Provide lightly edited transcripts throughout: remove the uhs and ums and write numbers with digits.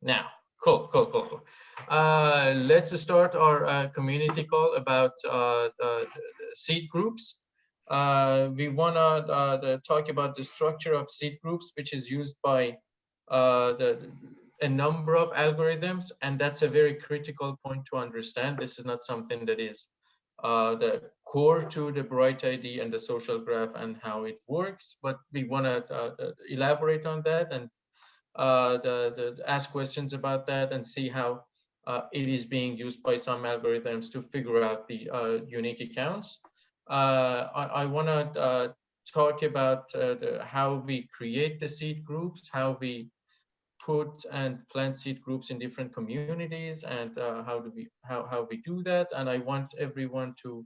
Now, cool. Let's start our community call about the seed groups. We want to talk about the structure of seed groups, which is used by a number of algorithms, and that's a very critical point to understand. This is not something that is the core to the BrightID and the social graph and how it works, but we want to elaborate on that and ask questions about that and see how it is being used by some algorithms to figure out the unique accounts. I want to talk about how we create the seed groups, how we put and plant seed groups in different communities, and how we do that. And I want everyone to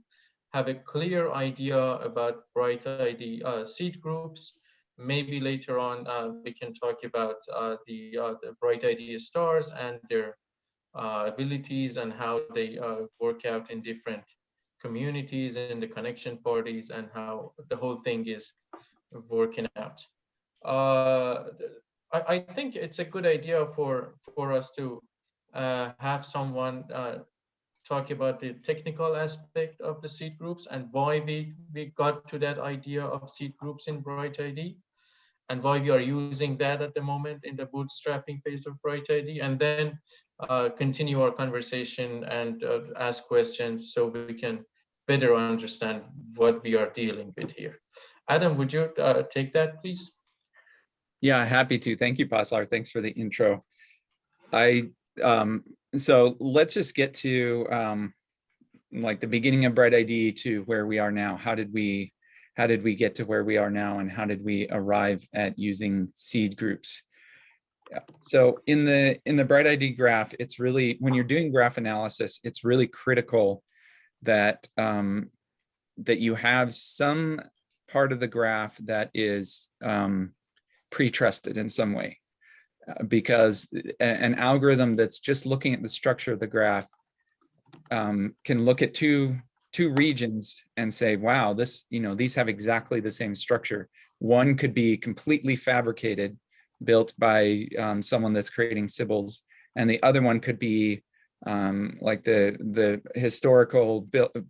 have a clear idea about BrightID seed groups. Maybe later on we can talk about the BrightID stars and their abilities and how they work out in different communities and the connection parties and how the whole thing is working out. Uh, I think it's a good idea for us to have someone talk about the technical aspect of the seed groups and why we got to that idea of seed groups in BrightID and why we are using that at the moment in the bootstrapping phase of BrightID, and then continue our conversation and ask questions so we can better understand what we are dealing with here. Adam, would you take that, please? Yeah, happy to. Thank you, Paslar. Thanks for the intro. So let's just get to like the beginning of BrightID to where we are now. How did we get to where we are now, and how did we arrive at using seed groups? So in the BrightID graph, it's really, when you're doing graph analysis, it's really critical that that you have some part of the graph that is pre-trusted in some way, because an algorithm that's just looking at the structure of the graph can look at two regions and say, wow, this, these have exactly the same structure. One could be completely fabricated, built by someone that's creating Sybils, and the other one could be like the historical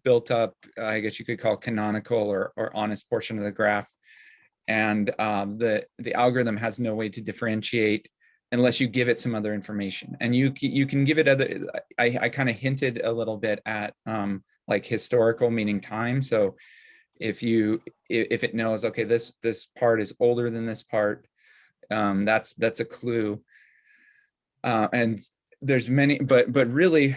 built up, I guess you could call canonical or honest portion of the graph. And the algorithm has no way to differentiate unless you give it some other information. And you can give it other, I kind of hinted a little bit at like historical, meaning time. So if it knows, okay, this part is older than this part, that's a clue. And there's many, but really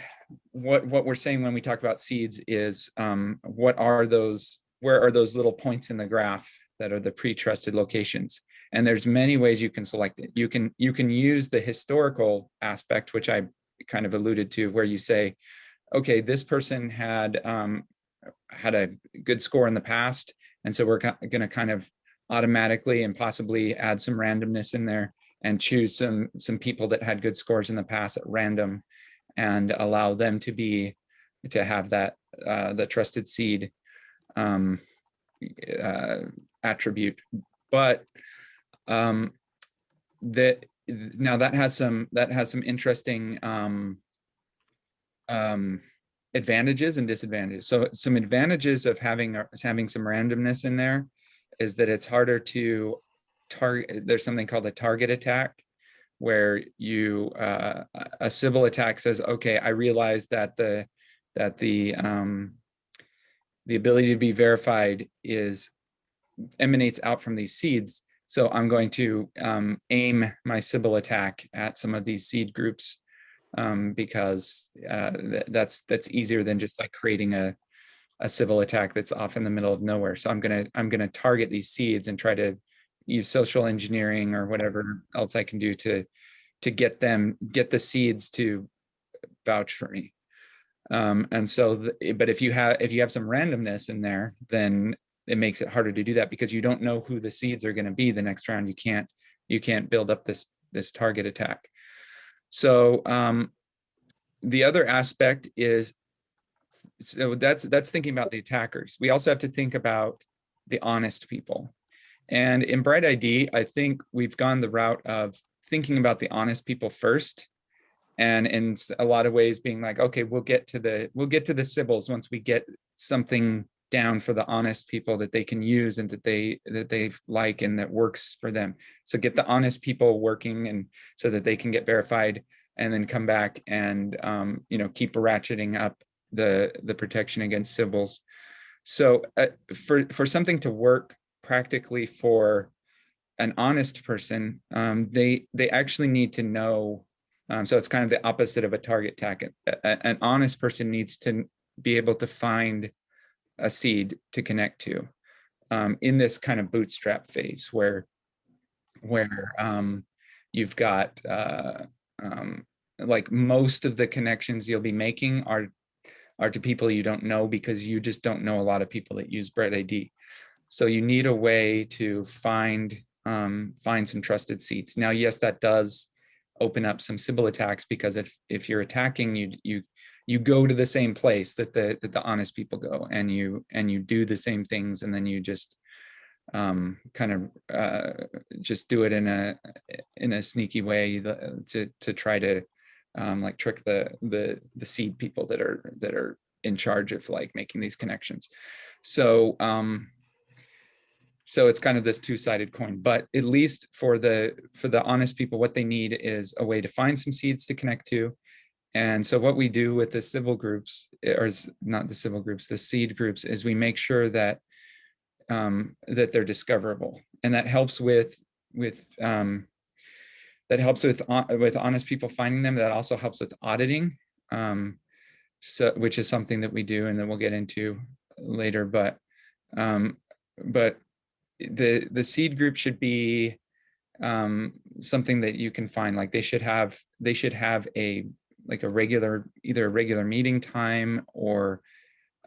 what we're saying when we talk about seeds is where are those little points in the graph that are the pre-trusted locations? And there's many ways you can select it. You can use the historical aspect, which I kind of alluded to, where you say, okay, this person had a good score in the past, and so we're going to kind of automatically and possibly add some randomness in there and choose some people that had good scores in the past at random, and allow them to have that the trusted seed attribute. But now that has some interesting advantages and disadvantages. So some advantages of having some randomness in there is that it's harder to target. There's something called a target attack, where a Sybil attack says, okay, I realize that the ability to be verified emanates out from these seeds. So I'm going to aim my Sybil attack at some of these seed groups because that's easier than just like creating a Sybil attack that's off in the middle of nowhere. So I'm gonna target these seeds and try to use social engineering or whatever else I can do to get the seeds to vouch for me. And so, but if you have some randomness in there, then it makes it harder to do that, because you don't know who the seeds are going to be the next round. You can't build up this target attack. So the other aspect is, so that's thinking about the attackers. We also have to think about the honest people. And in BrightID, I think we've gone the route of thinking about the honest people first, and in a lot of ways being like, okay, we'll get to the Sybils once we get something down for the honest people that they can use and that they like and that works for them. So get the honest people working, and so that they can get verified, and then come back and keep ratcheting up the protection against Sybils. So for something to work practically for an honest person, they actually need to know. So it's kind of the opposite of a target tag. An honest person needs to be able to find a seed to connect to in this kind of bootstrap phase where you've got like most of the connections you'll be making are to people you don't know, because you just don't know a lot of people that use BrightID. So you need a way to find some trusted seeds. Now, yes, that does open up some Sybil attacks, because if you're attacking, you go to the same place that the honest people go, and you do the same things, and then you just kind of just do it in a sneaky way to try to like trick the seed people that are in charge of like making these connections. So so it's kind of this two-sided coin, but at least for the honest people, what they need is a way to find some seeds to connect to. And so what we do with the Sybil groups, or not the Sybil groups, the seed groups, is we make sure that that they're discoverable, and that helps with honest people finding them. That also helps with auditing, so which is something that we do, and then we'll get into later. But the seed group should be something that you can find. Like they should have a regular, either a regular meeting time or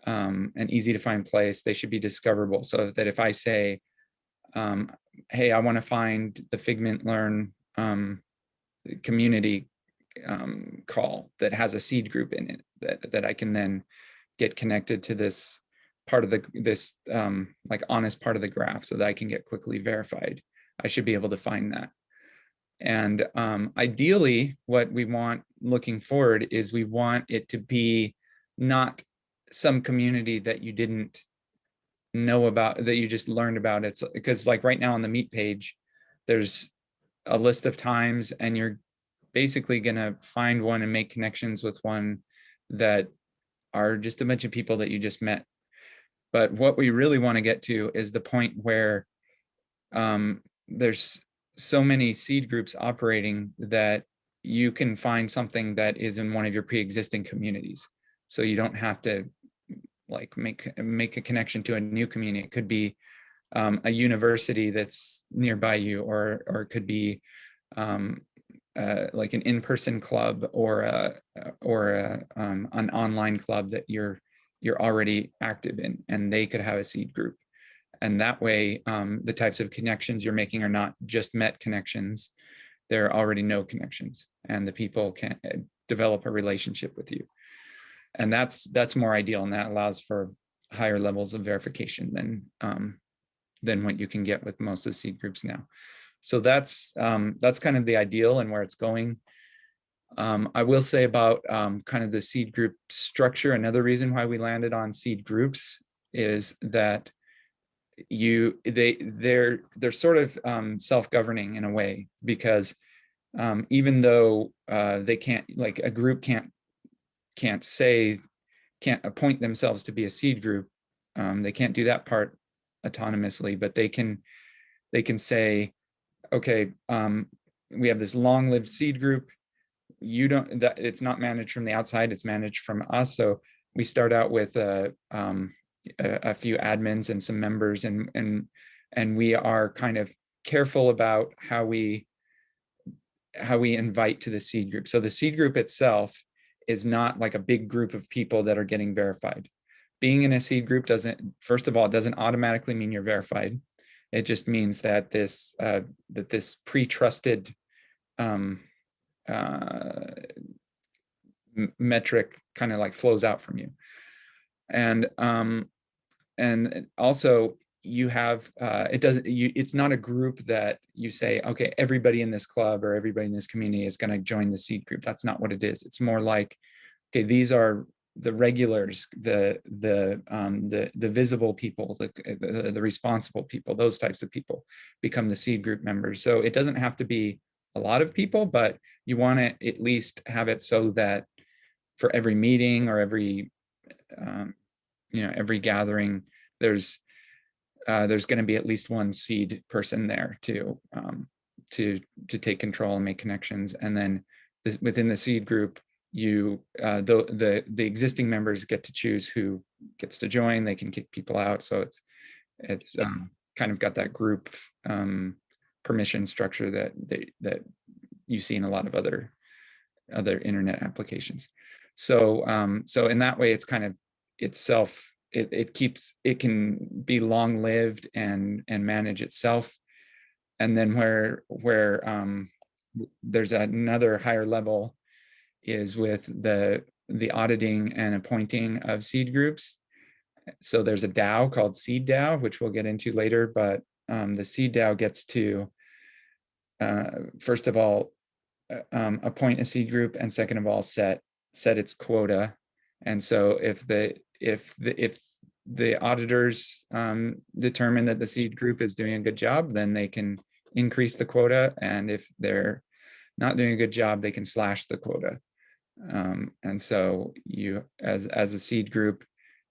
an easy to find place. They should be discoverable, so that if I say, hey, I want to find the Figment Learn community call that has a seed group in it, that I can then get connected to this part of this like honest part of the graph, so that I can get quickly verified, I should be able to find that. And ideally, what we want looking forward is we want it to be not some community that you didn't know about, that you just learned about. It's because like right now on the Meet page, there's a list of times, and you're basically going to find one and make connections with one that are just a bunch of people that you just met. But what we really want to get to is the point where there's so many seed groups operating that you can find something that is in one of your pre-existing communities. So you don't have to like make a connection to a new community. It could be a university that's nearby you, or it could be like an in-person club, or an online club that you're already active in, and they could have a seed group. And that way, the types of connections you're making are not just met connections, they're already no connections, and the people can develop a relationship with you. And that's more ideal, and that allows for higher levels of verification than what you can get with most of the seed groups now. So that's kind of the ideal and where it's going. I will say about kind of the seed group structure. Another reason why we landed on seed groups is that they're sort of self-governing in a way, because even though they can't, like a group can't appoint themselves to be a seed group, they can't do that part autonomously, but they can say, okay, we have this long-lived seed group. It's not managed from the outside, it's managed from us. So we start out with a few admins and some members, and we are kind of careful about how we invite to the seed group. So the seed group itself is not like a big group of people that are getting verified. Being in a seed group first of all, it doesn't automatically mean you're verified. It just means that this pre-trusted metric kind of like flows out from you. And also, you have it's not a group that you say, okay, everybody in this club or everybody in this community is going to join the seed group. That's not what it is. It's more like, okay, these are the regulars, the visible people, the responsible people, those types of people become the seed group members. So it doesn't have to be a lot of people, but you want to at least have it so that for every meeting or every every gathering, there's going to be at least one seed person there to take control and make connections. And then within the seed group, the existing members get to choose who gets to join. They can kick people out. So it's kind of got that group permission structure that you see in a lot of other internet applications. So in that way, it's kind of itself. It can be long lived and manage itself. And then where there's another higher level is with the auditing and appointing of seed groups. So there's a DAO called Seed DAO, which we'll get into later, but the Seed DAO gets to first of all appoint a seed group, and second of all set its quota. And so if the auditors determine that the seed group is doing a good job, then they can increase the quota, and if they're not doing a good job, they can slash the quota. And so you, as a seed group,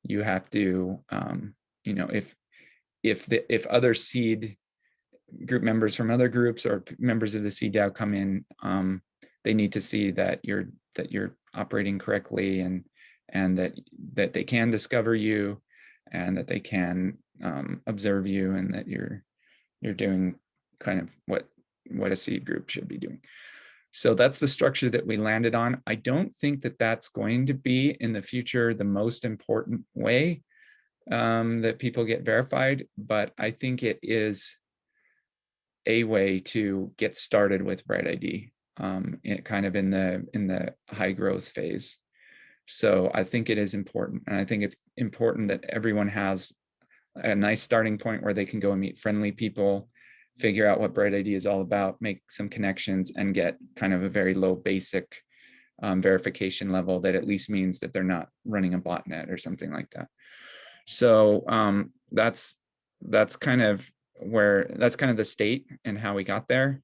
you have to, if other seed group members from other groups or members of the seed DAO come in, they need to see that you're operating correctly, and that they can discover you, and that they can observe you, and that you're doing kind of what a seed group should be doing. So that's the structure that we landed on. I don't think that that's going to be in the future the most important way that people get verified, but I think it is a way to get started with BrightID, kind of in the high growth phase. So I think it is important, and I think it's important that everyone has a nice starting point where they can go and meet friendly people, figure out what BrightID is all about, make some connections, and get kind of a very low basic verification level that at least means that they're not running a botnet or something like that. So that's kind of the state and how we got there.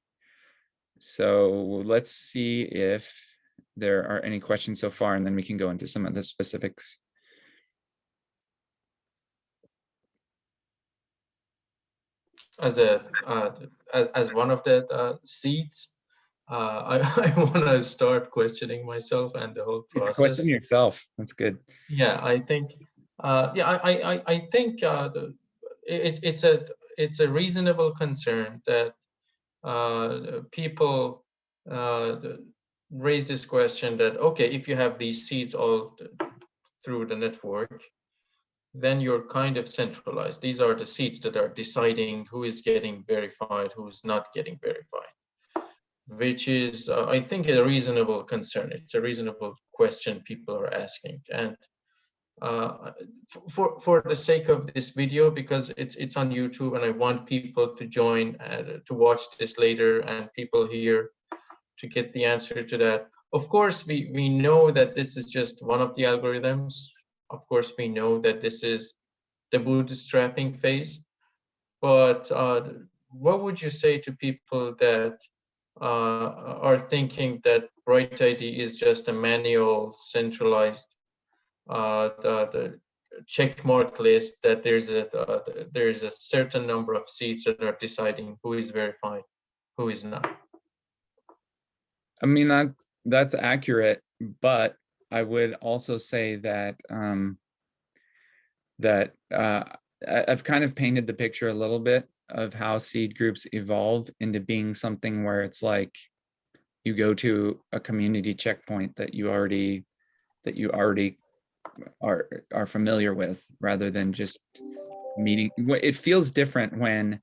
So let's see if there are any questions so far, and then we can go into some of the specifics. As one of the seeds, I want to start questioning myself and the whole process. Question yourself. That's good. Yeah, I think. I think it's a reasonable concern that people raise this question that, okay, if you have these seeds all through the network, then you're kind of centralized. These are the seeds that are deciding who is getting verified, who's not getting verified, which is, I think, a reasonable concern. It's a reasonable question people are asking. And for the sake of this video, because it's on YouTube, and I want people to join to watch this later, and people here to get the answer to that. Of course, we know that this is just one of the algorithms. Of course, we know that this is the bootstrapping phase. But what would you say to people that are thinking that BrightID is just a manual, centralized the check mark list, that there's a certain number of seeds that are deciding who is verified, who is not? I mean, that's accurate, but I would also say that I've kind of painted the picture a little bit of how seed groups evolve into being something where it's like you go to a community checkpoint that you already are familiar with, rather than just meeting. It feels different when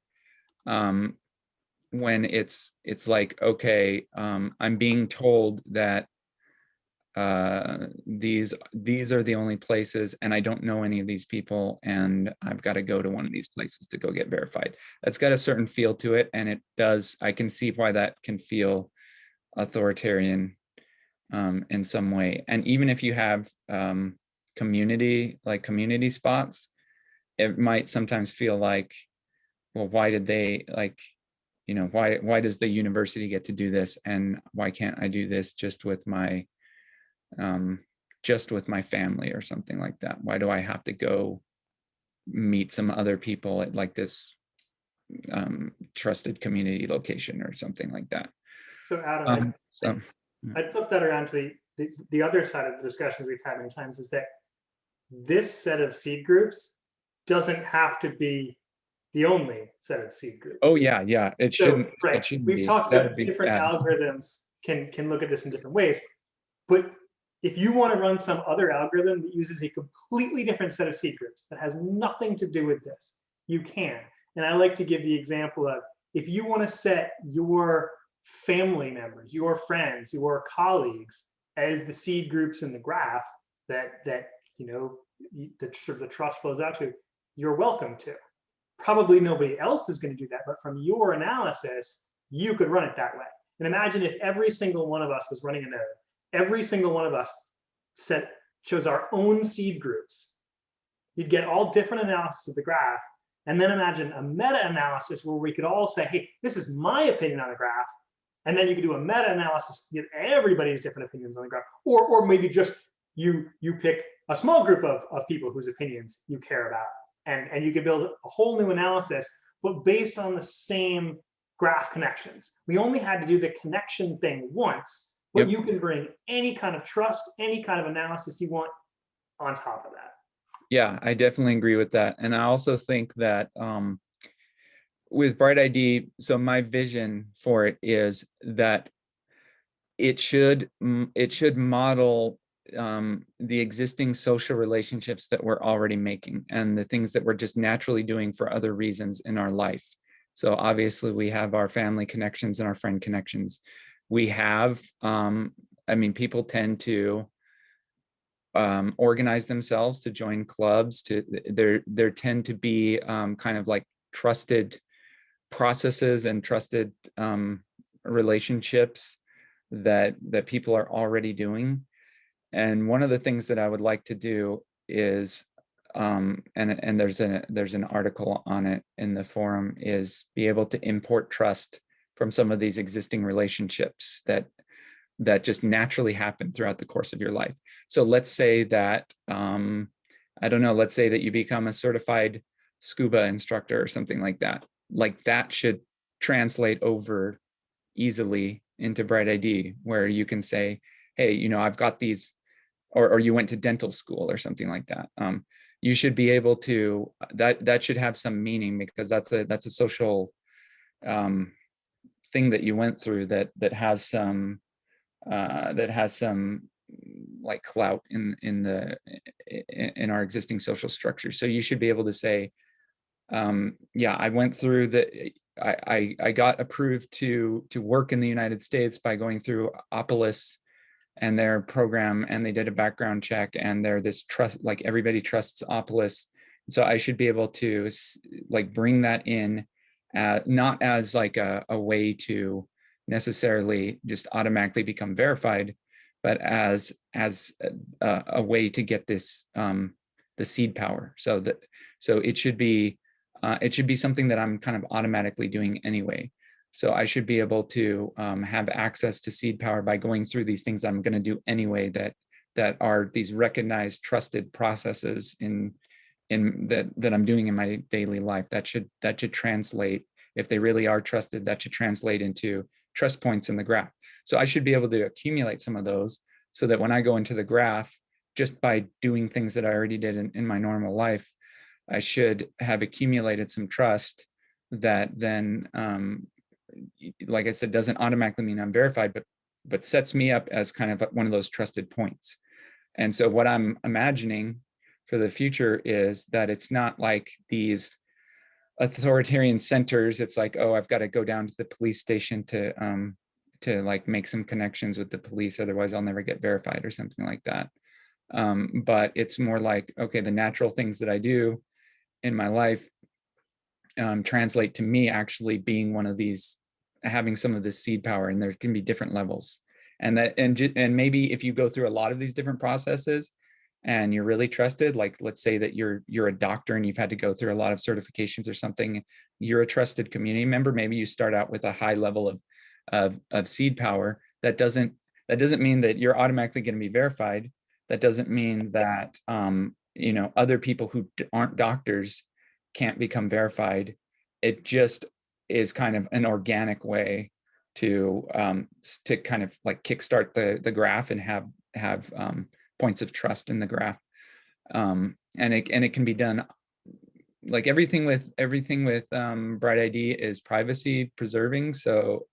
it's like, okay, I'm being told that these are the only places, and I don't know any of these people, and I've got to go to one of these places to go get verified. That's got a certain feel to it, and it does, I can see why that can feel authoritarian in some way. And even if you have community spots, it might sometimes feel like, well, why did they, like, you know, why does the university get to do this, and why can't I do this just with my family or something like that? Why do I have to go meet some other people at like this trusted community location or something like that? So Adam, So, I'd flip that around to the other side of the discussions we've had many times, is that this set of seed groups doesn't have to be the only set of seed groups. oh yeah, it shouldn't. Right. It shouldn't We've be. talked That about would be different bad. algorithms can look at this in different ways. But if you want to run some other algorithm that uses a completely different set of seed groups that has nothing to do with this, you can. And I like to give the example of, if you want to set your family members, your friends, your colleagues as the seed groups in the graph that you know the trust flows out to, you're welcome to. Probably nobody else is going to do that, but from your analysis, you could run it that way. And imagine if every single one of us was running a node, every single one of us chose our own seed groups. You'd get all different analysis of the graph. And then imagine a meta-analysis where we could all say, hey, this is my opinion on the graph. And then you could do a meta-analysis to get everybody's different opinions on the graph. Or maybe just you pick a small group of people whose opinions you care about. And you could build a whole new analysis, but based on the same graph connections. We only had to do the connection thing once, but Yep. you can bring any kind of trust, any kind of analysis you want on top of that. Yeah, I definitely agree with that. And I also think that with BrightID, so my vision for it is that it should model the existing social relationships that we're already making and the things that we're just naturally doing for other reasons in our life. So obviously we have our family connections and our friend connections. We have, I mean, people tend to organize themselves to join clubs. There tend to be kind of like trusted processes and trusted relationships that people are already doing. And one of the things that I would like to do is, and there's an article on it in the forum, is be able to import trust from some of these existing relationships that just naturally happen throughout the course of your life. So let's say that, I don't know, let's say that you become a certified scuba instructor or something like that. Like that should translate over easily into BrightID, where you can say, hey, you know, I've got these, or you went to dental school or something like that. You should be able to, that should have some meaning, because that's a social thing that you went through that has some like clout in our existing social structure. So you should be able to say, yeah, I went through I got approved to work in the United States by going through Opolis and their program, and they did a background check, and they're this trust, like everybody trusts Opolis. So I should be able to like bring that in, not as like a way to necessarily just automatically become verified, but as a way to get this the seed power. So it should be something that I'm kind of automatically doing anyway. So I should be able to have access to seed power by going through these things I'm going to do anyway, that are these recognized, trusted processes that I'm doing in my daily life. That should translate, if they really are trusted, that should translate into trust points in the graph. So I should be able to accumulate some of those, so that when I go into the graph, just by doing things that I already did in my normal life, I should have accumulated some trust that then, like I said, doesn't automatically mean I'm verified, but sets me up as kind of one of those trusted points. And so what I'm imagining for the future is that it's not like these authoritarian centers. It's like, oh, I've got to go down to the police station like make some connections with the police, otherwise I'll never get verified or something like that. But it's more like, okay, the natural things that I do in my life translate to me actually being one of these, having some of this seed power, and there can be different levels. And maybe if you go through a lot of these different processes and you're really trusted, like let's say that you're a doctor and you've had to go through a lot of certifications or something, you're a trusted community member, maybe you start out with a high level of seed power. That doesn't mean that you're automatically going to be verified. That doesn't mean that other people who aren't doctors can't become verified. It just is kind of an organic way to kind of like kickstart the graph and have points of trust in the graph. And it can be done, like everything with BrightID is privacy preserving. So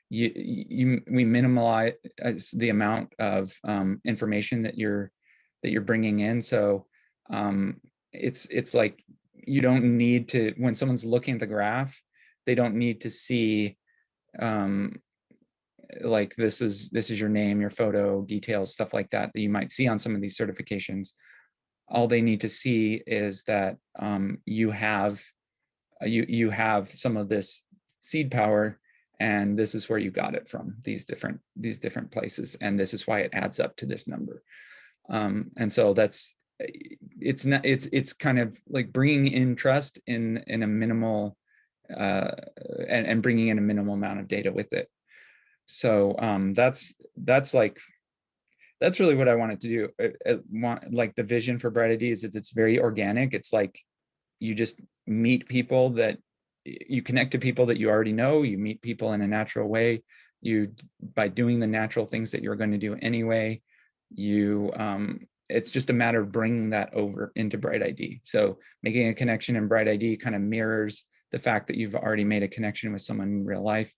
we minimize the amount of information that you're bringing in. So it's like, you don't need to, when someone's looking at the graph, they don't need to see like this is your name, your photo, details, stuff like that you might see on some of these certifications. All they need to see is that you have some of this seed power, and this is where you got it from, these different places, and this is why it adds up to this number. And so it's kind of like bringing in trust in a minimal and bringing in a minimal amount of data with it. So that's really what I wanted to do. Like the vision for BrightID is that it's very organic. It's like you just meet people, that you connect to people that you already know. You meet people in a natural way. By doing the natural things that you're going to do anyway, it's just a matter of bringing that over into BrightID. So making a connection in BrightID kind of mirrors the fact that you've already made a connection with someone in real life.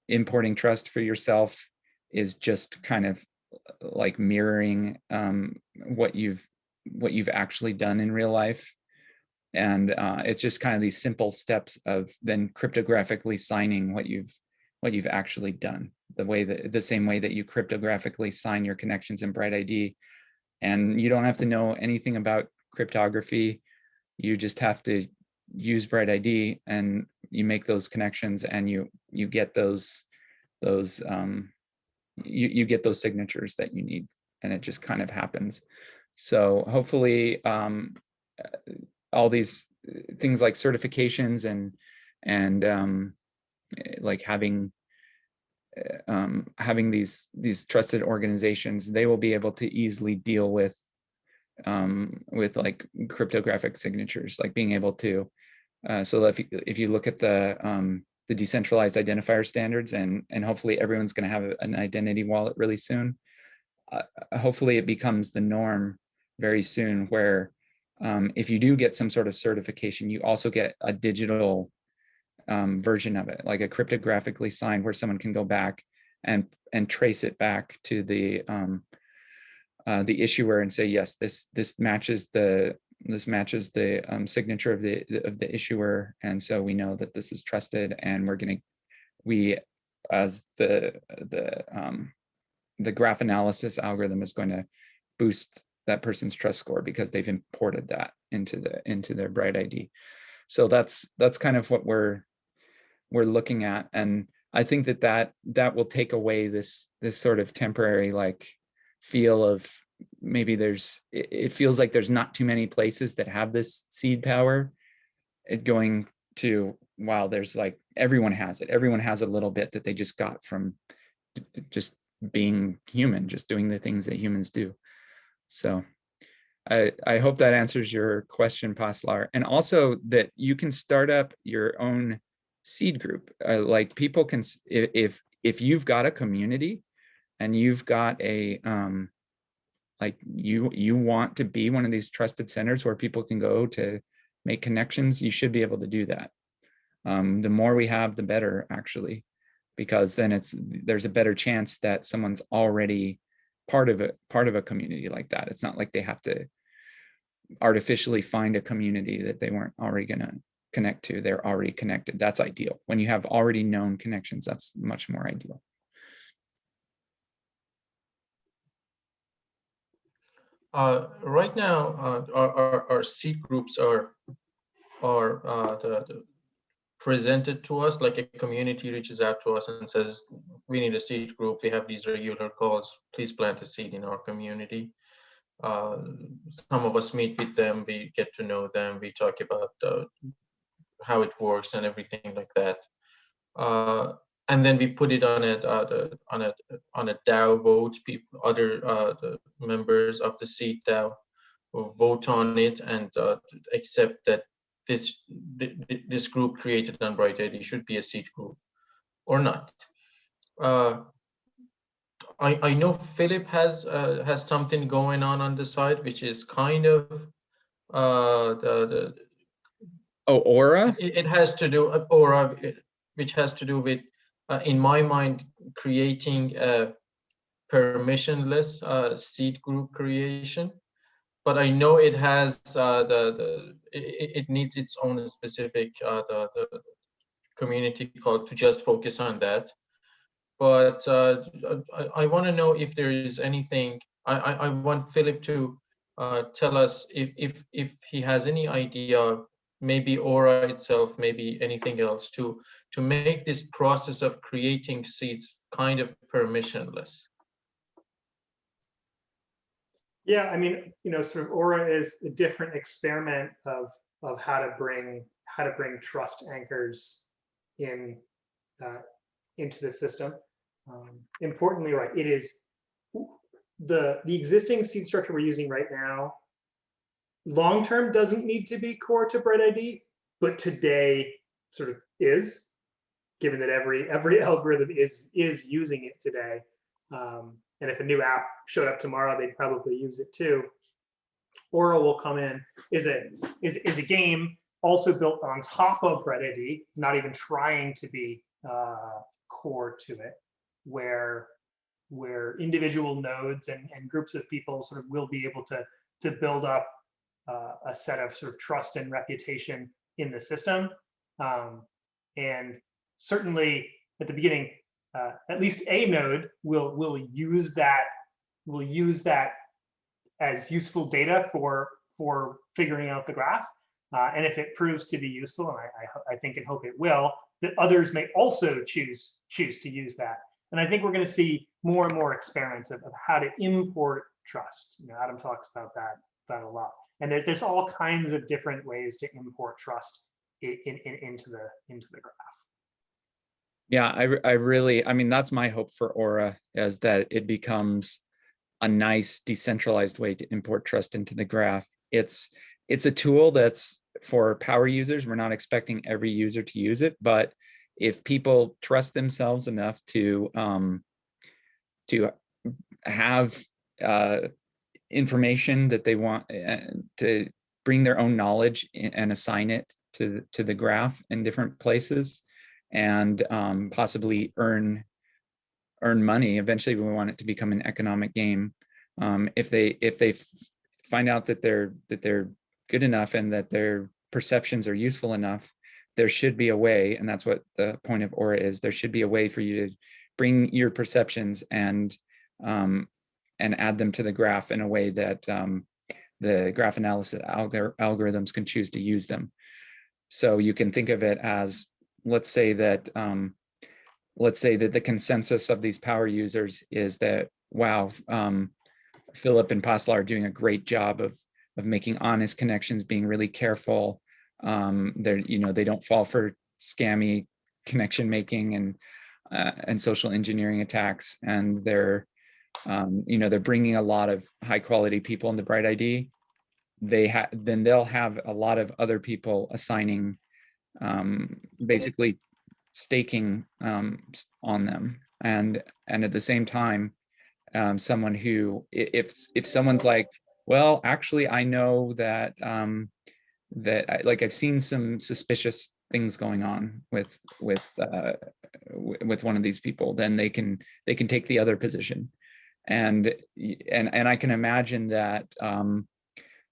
Importing trust for yourself is just kind of like mirroring what you've actually done in real life. And it's just kind of these simple steps of then cryptographically signing what you've actually done, the same way that you cryptographically sign your connections in BrightID. And you don't have to know anything about cryptography. You just have to use BrightID, and you make those connections, and you get those you get those signatures that you need, and it just kind of happens. So hopefully all these things like certifications and like having these trusted organizations, they will be able to easily deal with like cryptographic signatures, like being able to so that if you look at the decentralized identifier standards, and hopefully everyone's going to have an identity wallet really soon. Hopefully it becomes the norm very soon, where if you do get some sort of certification, you also get a digital version of it, like a cryptographically signed, where someone can go back and trace it back to the issuer and say, yes, this matches the signature of the issuer, and so we know that this is trusted, and we as the graph analysis algorithm is going to boost that person's trust score because they've imported that into their BrightID. So that's kind of what we're looking at, and I think that will take away this sort of temporary like feel of maybe it feels like there's not too many places that have this seed power. It going to, wow, there's like everyone has a little bit that they just got from just being human, just doing the things that humans do. So I hope that answers your question, Paslar, and also that you can start up your own seed group. Like people can, if you've got a community and you've got a like you want to be one of these trusted centers where people can go to make connections, you should be able to do that. The more we have, the better, actually, because then there's a better chance that someone's already part of a community like that. It's not like they have to artificially find a community that they weren't already gonna connect to. They're already connected. That's ideal. When you have already known connections, that's much more ideal. Right now, our seed groups are presented to us, like a community reaches out to us and says, we need a seed group. We have these regular calls. Please plant a seed in our community. Some of us meet with them. We get to know them. We talk about how it works and everything like that. And then we put it on a DAO vote. People, other the members of the seed DAO will vote on it and accept that this group created on BrightID should be a seed group or not. I know Philip has something going on the side, which is kind of Aura? It has to do Aura, which has to do with, in my mind, creating a permissionless seed group creation. But I know it has it needs its own specific the community called to just focus on that. But I want to know if there is anything. I want Philip to tell us if he has any idea, maybe Aura itself, maybe anything else, to make this process of creating seeds kind of permissionless. Yeah, I mean, sort of Aura is a different experiment of how to bring trust anchors in into the system. Importantly, right, it is the existing seed structure we're using right now. Long term doesn't need to be core to BrightID, but today sort of is, given that every algorithm is using it today. And if a new app showed up tomorrow, they'd probably use it too. Aura will come in, is a game also built on top of BrightID, not even trying to be core to it, where individual nodes and groups of people sort of will be able to build up a set of sort of trust and reputation in the system. And certainly at the beginning, at least a node will use that as useful data for figuring out the graph. And if it proves to be useful, and I think and hope it will, that others may also choose to use that. And I think we're going to see more and more experiments of how to import trust. Adam talks about that a lot. And there's all kinds of different ways to import trust into the graph. Yeah, I mean, that's my hope for Aura, is that it becomes a nice decentralized way to import trust into the graph. It's a tool that's for power users. We're not expecting every user to use it, but if people trust themselves enough to have information that they want to bring their own knowledge and assign it to the graph in different places, and possibly earn money. Eventually, we want it to become an economic game. If they find out that they're good enough and that their perceptions are useful enough, there should be a way, and that's what the point of Aura is. There should be a way for you to bring your perceptions and add them to the graph in a way that the graph analysis algorithms can choose to use them. So you can think of it as, let's say that the consensus of these power users is that, wow, Philip and Pasla are doing a great job of making honest connections, being really careful. They don't fall for scammy connection making and social engineering attacks, and they're bringing a lot of high quality people into BrightID. Then they'll have a lot of other people assigning, basically staking on them, and at the same time, someone who, if someone's like, well, actually, I know that I've seen some suspicious things going on with one of these people, then they can take the other position, and I can imagine that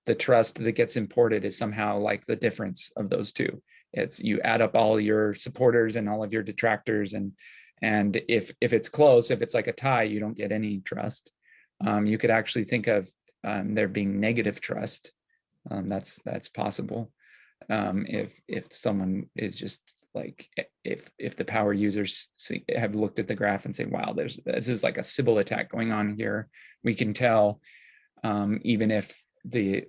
the trust that gets imported is somehow like the difference of those two. It's you add up all your supporters and all of your detractors, and if it's close, if it's like a tie, you don't get any trust. You could actually think of there being negative trust. That's possible. If someone is just like, if the power users have looked at the graph and say, wow, this is like a Sybil attack going on here, we can tell, even if the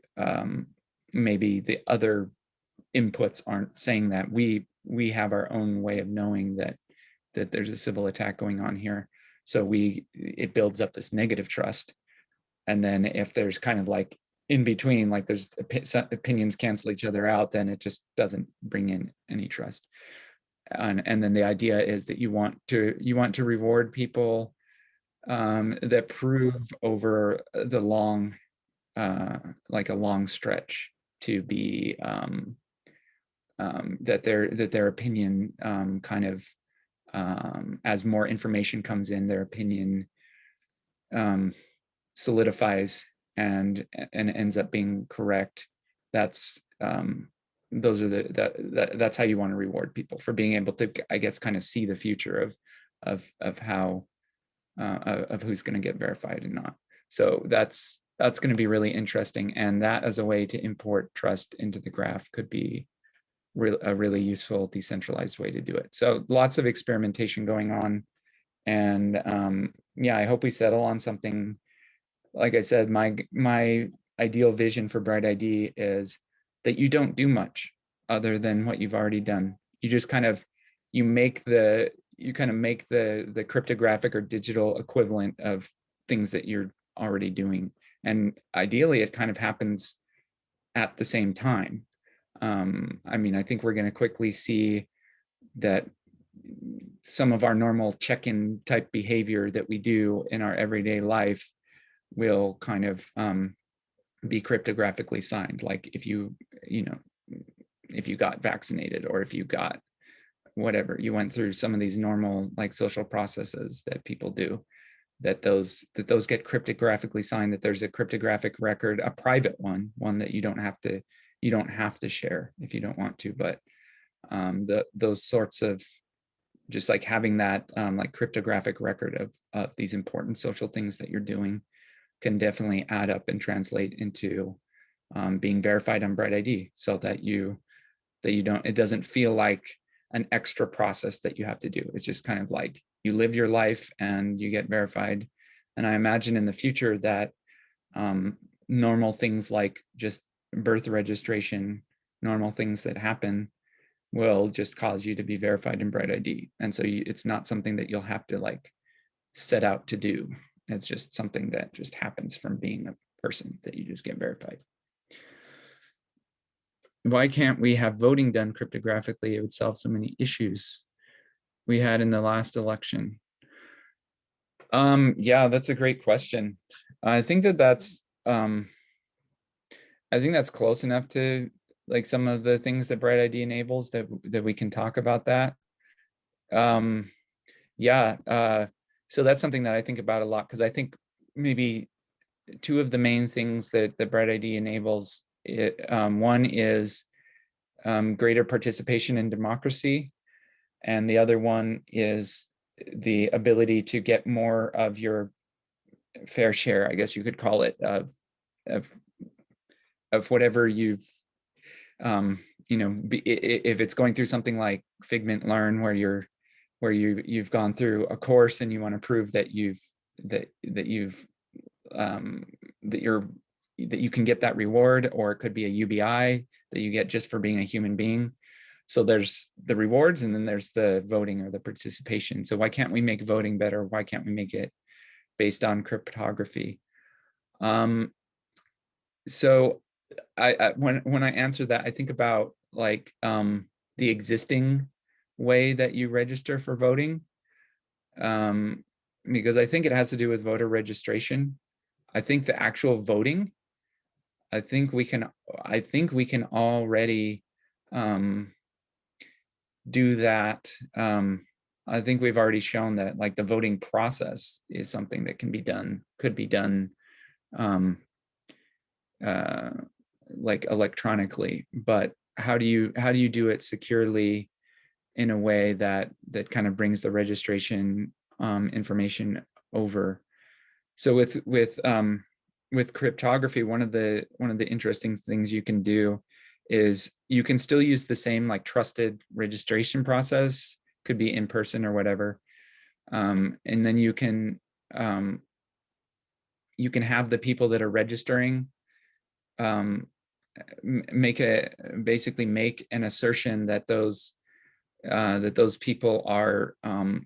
maybe the other inputs aren't saying that, we have our own way of knowing that there's a Sybil attack going on here. So it builds up this negative trust. And then if there's kind of like in between, like there's opinions cancel each other out, then it just doesn't bring in any trust. And then the idea is that you want to reward people that prove over the long, like a long stretch, to be that their opinion kind of, as more information comes in, their opinion solidifies and ends up being correct. That's those are that's how you want to reward people, for being able to, I guess, kind of see the future of how of who's going to get verified and not. So that's going to be really interesting, and that as a way to import trust into the graph could be a really useful decentralized way to do it. So lots of experimentation going on, and yeah, I hope we settle on something. Like I said, my ideal vision for BrightID is that you don't do much other than what you've already done. You just kind of make the cryptographic or digital equivalent of things that you're already doing, and ideally it kind of happens at the same time. I mean, I think we're going to quickly see that some of our normal check-in type behavior that we do in our everyday life will kind of be cryptographically signed. Like if you got vaccinated, or if you got whatever, you went through some of these normal like social processes that people do, that those get cryptographically signed, that there's a cryptographic record, a private one that you don't have to share if you don't want to, but those sorts of, just like having that like cryptographic record of these important social things that you're doing can definitely add up and translate into being verified on BrightID, so that it doesn't feel like an extra process that you have to do. It's just kind of like you live your life and you get verified. And I imagine in the future that normal things like just birth registration, normal things that happen, will just cause you to be verified in BrightID. And so it's not something that you'll have to like set out to do. It's just something that just happens from being a person, that you just get verified. Why can't we have voting done cryptographically? It would solve so many issues we had in the last election. Yeah, that's a great question. I think that's close enough to like some of the things that BrightID enables that we can talk about that. Yeah, so that's something that I think about a lot, because I think maybe two of the main things that BrightID enables, one is greater participation in democracy, and the other one is the ability to get more of your fair share, I guess you could call it, of whatever you've if it's going through something like Figment Learn, where you've gone through a course and you want to prove that you can get that reward, or it could be a UBI that you get just for being a human being. So there's the rewards, and then there's the voting or the participation. So why can't we make voting better? Why can't we make it based on cryptography? So when I answer that, I think about like the existing way that you register for voting, because I think it has to do with voter registration. I think the actual voting, I think we can already do that. I think we've already shown that like the voting process is something that could be done like electronically, but how do you do it securely in a way that kind of brings the registration information over. So with cryptography, one of the interesting things you can do is you can still use the same like trusted registration process, could be in person or whatever, and then you can have the people that are registering basically make an assertion that those people are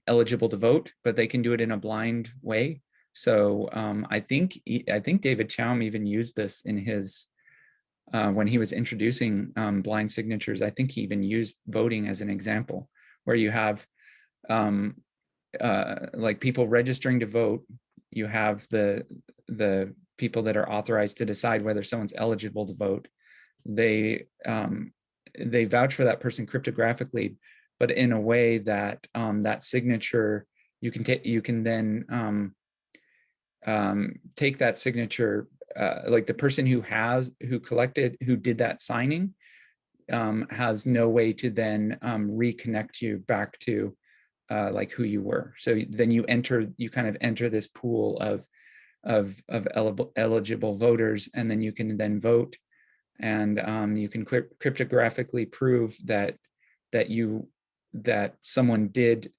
eligible to vote, but they can do it in a blind way. So I think David Chaum even used this in his when he was introducing blind signatures. I think he even used voting as an example, where you have like people registering to vote. You have the people that are authorized to decide whether someone's eligible to vote. They vouch for that person cryptographically, but in a way that that signature, you can then take that signature, like the person who did that signing has no way to then reconnect you back to like who you were. So then you kind of enter this pool of eligible voters, and then you can then vote, and you can cryptographically prove that someone did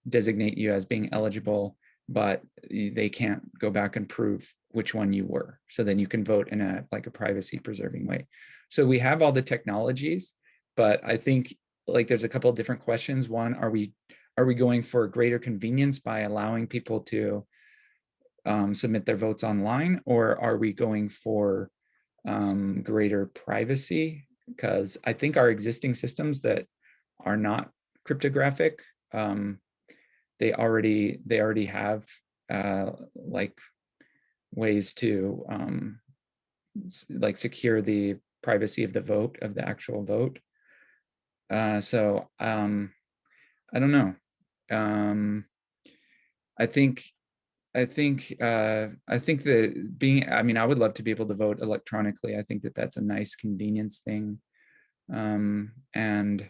designate you as being eligible, but they can't go back and prove which one you were. So then you can vote in a privacy preserving way. So we have all the technologies, but I think like there's a couple of different questions. One, are we going for greater convenience by allowing people to submit their votes online, or are we going for greater privacy? Because I think our existing systems that are not cryptographic, they already have like ways to like secure the privacy of the vote, of the actual vote. So I don't know. I think that I would love to be able to vote electronically. I think that that's a nice convenience thing. And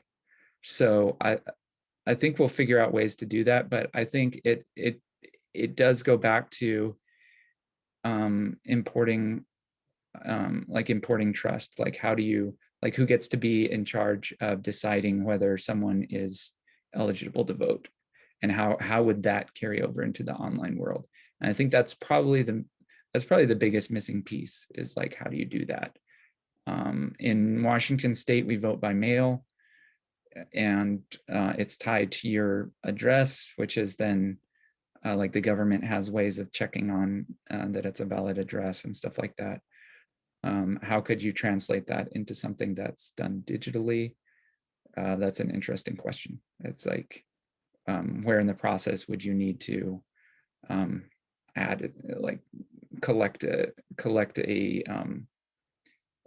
so I think we'll figure out ways to do that, but I think it does go back to importing trust. Like who gets to be in charge of deciding whether someone is eligible to vote, and how would that carry over into the online world? And I think that's probably the biggest missing piece, is like, how do you do that? In Washington State, we vote by mail, and it's tied to your address, which is then like the government has ways of checking on that it's a valid address and stuff like that. How could you translate that into something that's done digitally? That's an interesting question. It's like, where in the process would you need to add, like collect a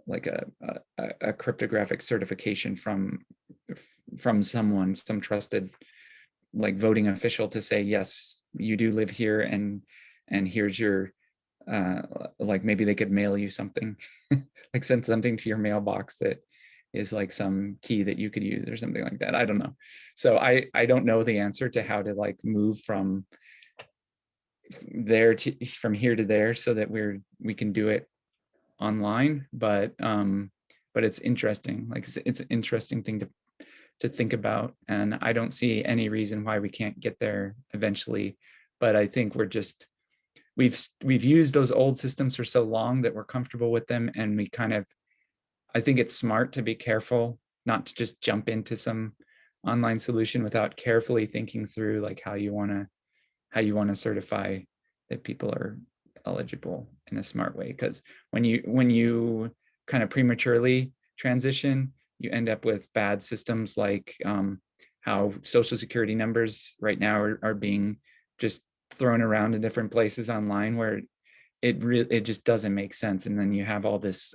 like a cryptographic certification from someone, some trusted like voting official, to say, yes, you do live here, and here's your like maybe they could mail you something, like send something to your mailbox that is like some key that you could use or something like that. I don't know. So I don't know the answer to how to like move from here to there so that we can do it online, but it's interesting. Like it's an interesting thing to think about, and I don't see any reason why we can't get there eventually. But I think we've used those old systems for so long that we're comfortable with them, and I think it's smart to be careful not to just jump into some online solution without carefully thinking through like how you want to certify that people are eligible in a smart way. Because when you kind of prematurely transition, you end up with bad systems, like how social security numbers right now are being just thrown around in different places online, where it just doesn't make sense. And then you have all this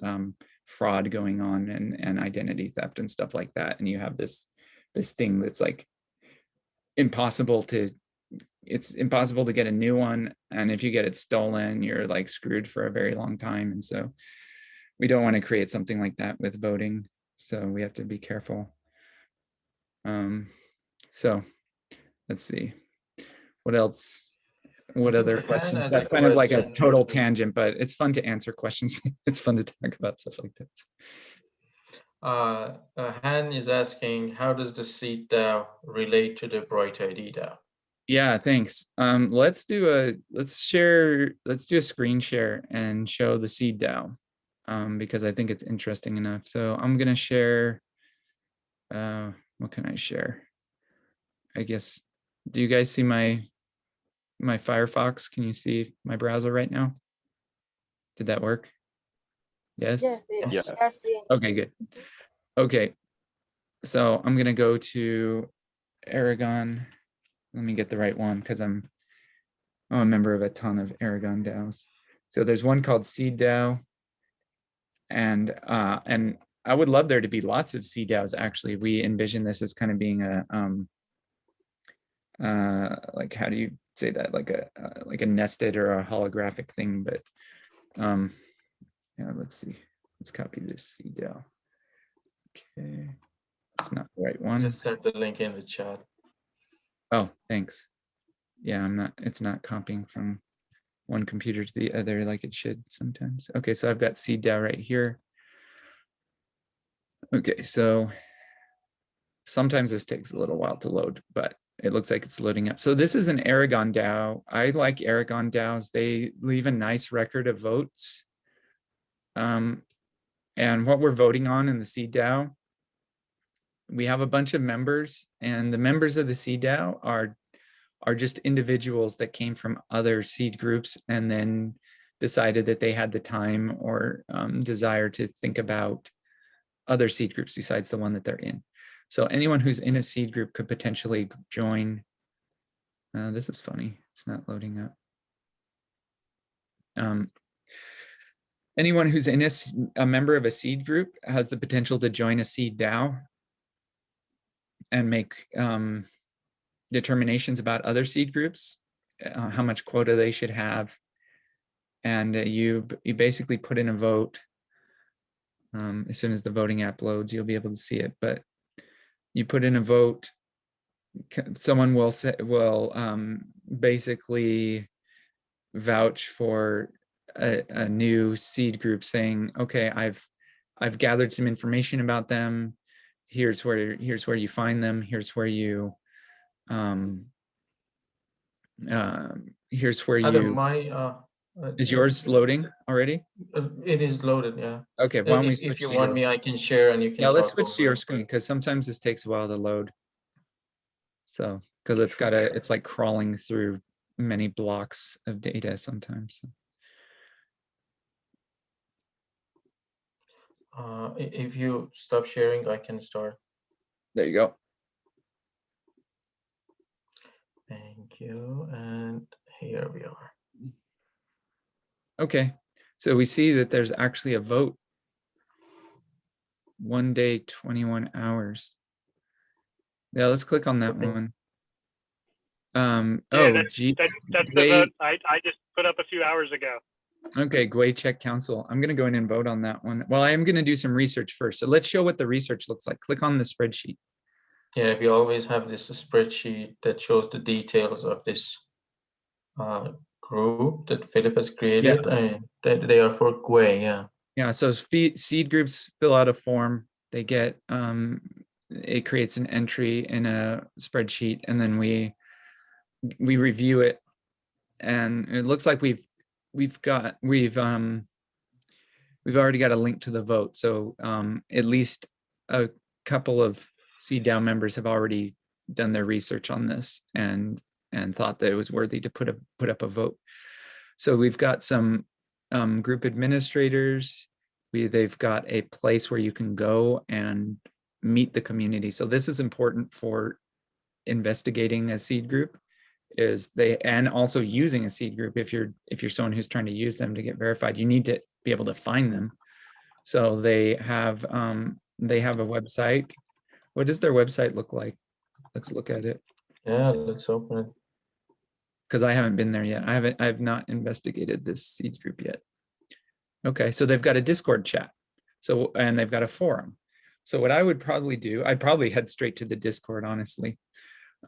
fraud going on, and identity theft and stuff like that. And you have this thing that's like it's impossible to get a new one. And if you get it stolen, you're like screwed for a very long time. And so we don't want to create something like that with voting. So we have to be careful. So let's see. What else? What other Han questions? has a That's kind of like a question. total tangent, but it's fun to answer questions. It's fun to talk about stuff like that. Han is asking, how does the seed DAO relate to the BrightID DAO? Yeah, thanks. Let's do a screen share and show the seed DAO, because I think it's interesting enough. So I'm gonna share. What can I share? I guess. Do you guys see my Firefox? Can you see my browser right now? Did that work? Yes. Yes. Okay, good. Okay, so I'm gonna go to Aragon. Let me get the right one because I'm a member of a ton of Aragon DAOs. So there's one called Seed DAO, and I would love there to be lots of Seed DAOs. Actually, we envision this as kind of being a like, how do you say that? Like a nested or a holographic thing. But yeah, let's see. Let's copy this Seed DAO. Okay, it's not the right one. Just sent the link in the chat. Oh, thanks. Yeah, it's not copying from one computer to the other like it should sometimes. Okay, so I've got Seed DAO right here. Okay, so sometimes this takes a little while to load, but it looks like it's loading up. So this is an Aragon DAO. I like Aragon DAOs. They leave a nice record of votes. And what we're voting on in the Seed DAO, we have a bunch of members, and the members of the Seed DAO are just individuals that came from other seed groups and then decided that they had the time or desire to think about other seed groups besides the one that they're in. So anyone who's in a seed group could potentially join. This is funny. It's not loading up. Anyone who's in a member of a seed group has the potential to join a seed DAO and make determinations about other seed groups, how much quota they should have. And you basically put in a vote. As soon as the voting app loads, you'll be able to see it. But you put in a vote, someone will basically vouch for a new seed group, saying, okay, I've gathered some information about them. Here's where you find them. Here's where you is yours loading already? It is loaded, yeah. Okay, why don't we switch if you to want yours? me, I can share and you can. Yeah, let's talk switch to over your it. screen because sometimes this takes a while to load. So, because it's like crawling through many blocks of data sometimes. If you stop sharing, I can start. There you go. Thank you. And here we are. Okay, so we see that there's actually a vote. 1 day, 21 hours. Yeah, let's click on that one. That's the vote I just put up a few hours ago. Okay, Gwei Check Council. I'm going to go in and vote on that one. Well, I am going to do some research first. So let's show what the research looks like. Click on the spreadsheet. Yeah, we always have this spreadsheet that shows the details of this group that Philip has created, and that they are for Gwei, yeah. Yeah, so seed groups fill out a form. They get, it creates an entry in a spreadsheet, and then we review it. And it looks like we've already got a link to the vote. So at least a couple of Seed DAO members have already done their research on this and thought that it was worthy to put up a vote. So we've got some group administrators. They've got a place where you can go and meet the community. So this is important for investigating a seed group, and also using a seed group. If you're someone who's trying to use them to get verified, you need to be able to find them. So they have a website. What does their website look like? Let's look at it. Yeah, let's open it. Because I haven't been there yet. I have not investigated this seed group yet. Okay, so they've got a Discord chat. So, and they've got a forum. So what I would probably do, I'd probably head straight to the Discord, honestly.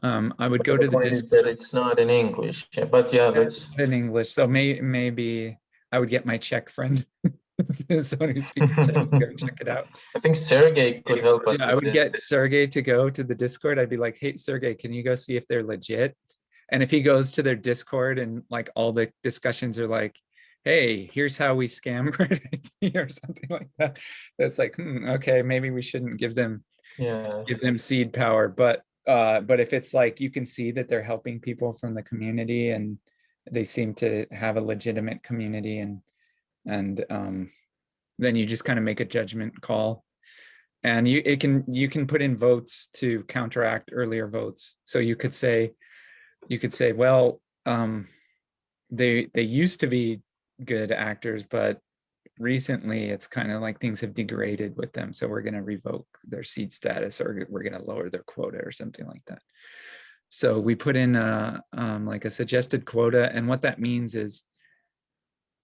I would go to The the point is Discord. that it's not in English, but yeah, let's. In English. So maybe I would get my Czech friend, someone who speaks Czech, to go check it out. I think Sergey could help us Yeah, I with would this. get Sergey to go to the Discord. I'd be like, hey, Sergey, can you go see if they're legit? And if he goes to their Discord and like all the discussions are like, hey, here's how we scam BrightID or something like that. That's like, okay, maybe we shouldn't give them seed power. But if it's like you can see that they're helping people from the community and they seem to have a legitimate community, and then you just kind of make a judgment call. And you can put in votes to counteract earlier votes. So you could say, well, they used to be good actors, but recently it's kind of like things have degraded with them. So we're going to revoke their seed status, or we're going to lower their quota or something like that. So we put in like a suggested quota, and what that means is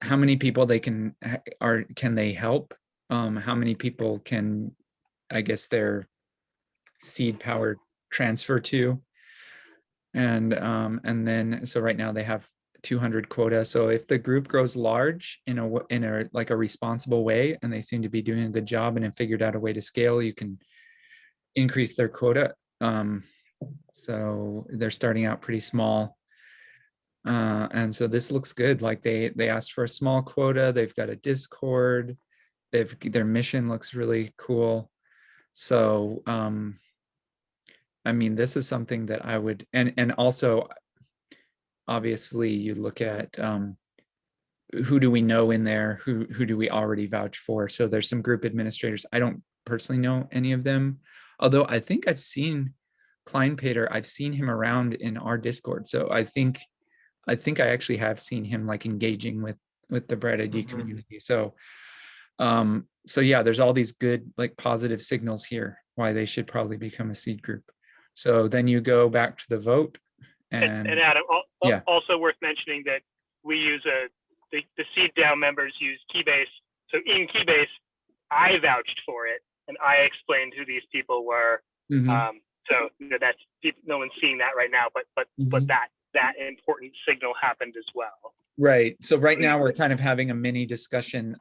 how many people they can they help, how many people can, I guess, their seed power transfer to. And then, so right now they have 200 quota. So if the group grows large in a like a responsible way, and they seem to be doing a good job and have figured out a way to scale, you can increase their quota. So they're starting out pretty small. And so this looks good. Like they asked for a small quota. They've got a Discord. Their mission looks really cool. So I mean, this is something that I would, and also obviously you look at who do we know in there, who do we already vouch for. So there's some group administrators. I don't personally know any of them, although I think I've seen Kleinpeter. I've seen him around in our Discord. So I think I actually have seen him like engaging with the BrightID community. So so yeah, there's all these good, like, positive signals here why they should probably become a seed group. So then you go back to the vote, and Adam, yeah, also worth mentioning that we use the seed DAO members use Keybase. So in Keybase, I vouched for it and I explained who these people were. So that's, no one's seeing that right now, but that important signal happened as well. Right. So right now we're kind of having a mini discussion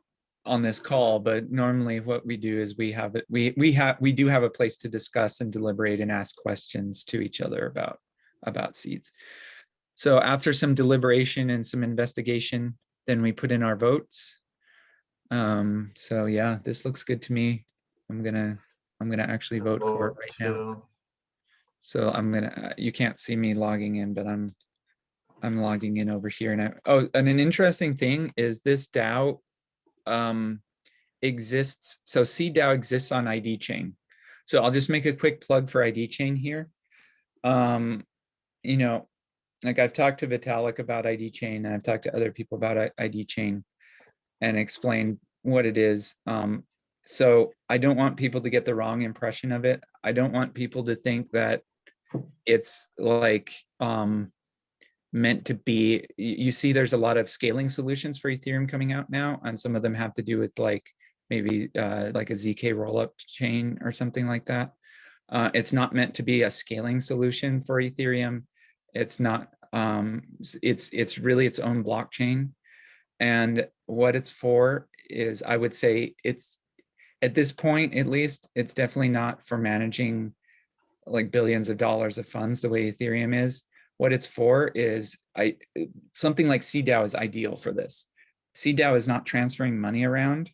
on this call, but normally what we do is we do have a place to discuss and deliberate and ask questions to each other about seeds. So after some deliberation and some investigation, then we put in our votes. So yeah, this looks good to me. I'm gonna actually vote for it right now. So you can't see me logging in, but I'm logging in over here. And an interesting thing is this DAO exists. So CDAO exists on ID Chain. So I'll just make a quick plug for ID Chain here. You know, like I've talked to Vitalik about ID Chain, and I've talked to other people about ID Chain and explained what it is. So I don't want people to get the wrong impression of it. I don't want people to think that it's like meant to be. You see, there's a lot of scaling solutions for Ethereum coming out now, and some of them have to do with like maybe like a ZK rollup chain or something like that. It's not meant to be a scaling solution for Ethereum. It's not. It's really its own blockchain, and what it's for is, I would say, it's, at this point at least, it's definitely not for managing like billions of dollars of funds the way Ethereum is. What it's for is something like CDAO is ideal for this. CDAO is not transferring money around,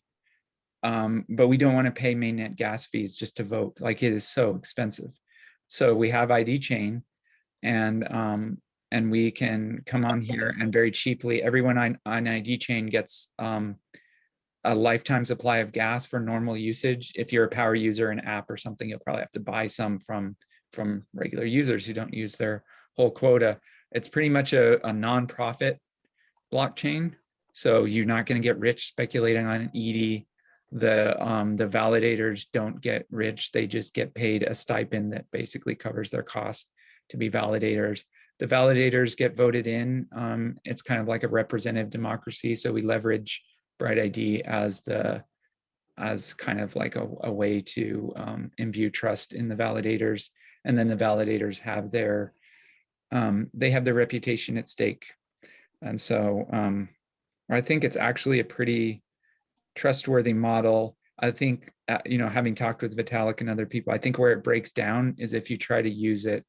but we don't want to pay mainnet gas fees just to vote. Like, it is so expensive. So we have ID Chain, and we can come on here and very cheaply, everyone on ID Chain gets a lifetime supply of gas for normal usage. If you're a power user, an app or something, you'll probably have to buy some from regular users who don't use their whole quota. It's pretty much a non-profit blockchain. So you're not going to get rich speculating on ED. The validators don't get rich. They just get paid a stipend that basically covers their cost to be validators. The validators get voted in. It's kind of like a representative democracy. So we leverage BrightID as kind of like a way to imbue trust in the validators, and then the validators have their reputation at stake. And so I think it's actually a pretty trustworthy model. I think, having talked with Vitalik and other people, I think where it breaks down is if you try to use it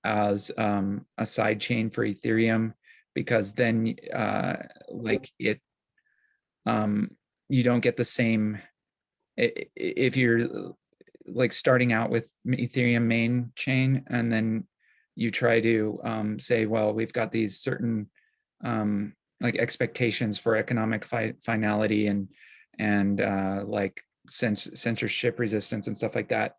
as a side chain for Ethereum, because then you don't get the same, if you're like starting out with Ethereum main chain and then you try to say, well, we've got these certain like expectations for economic finality and like censorship resistance and stuff like that,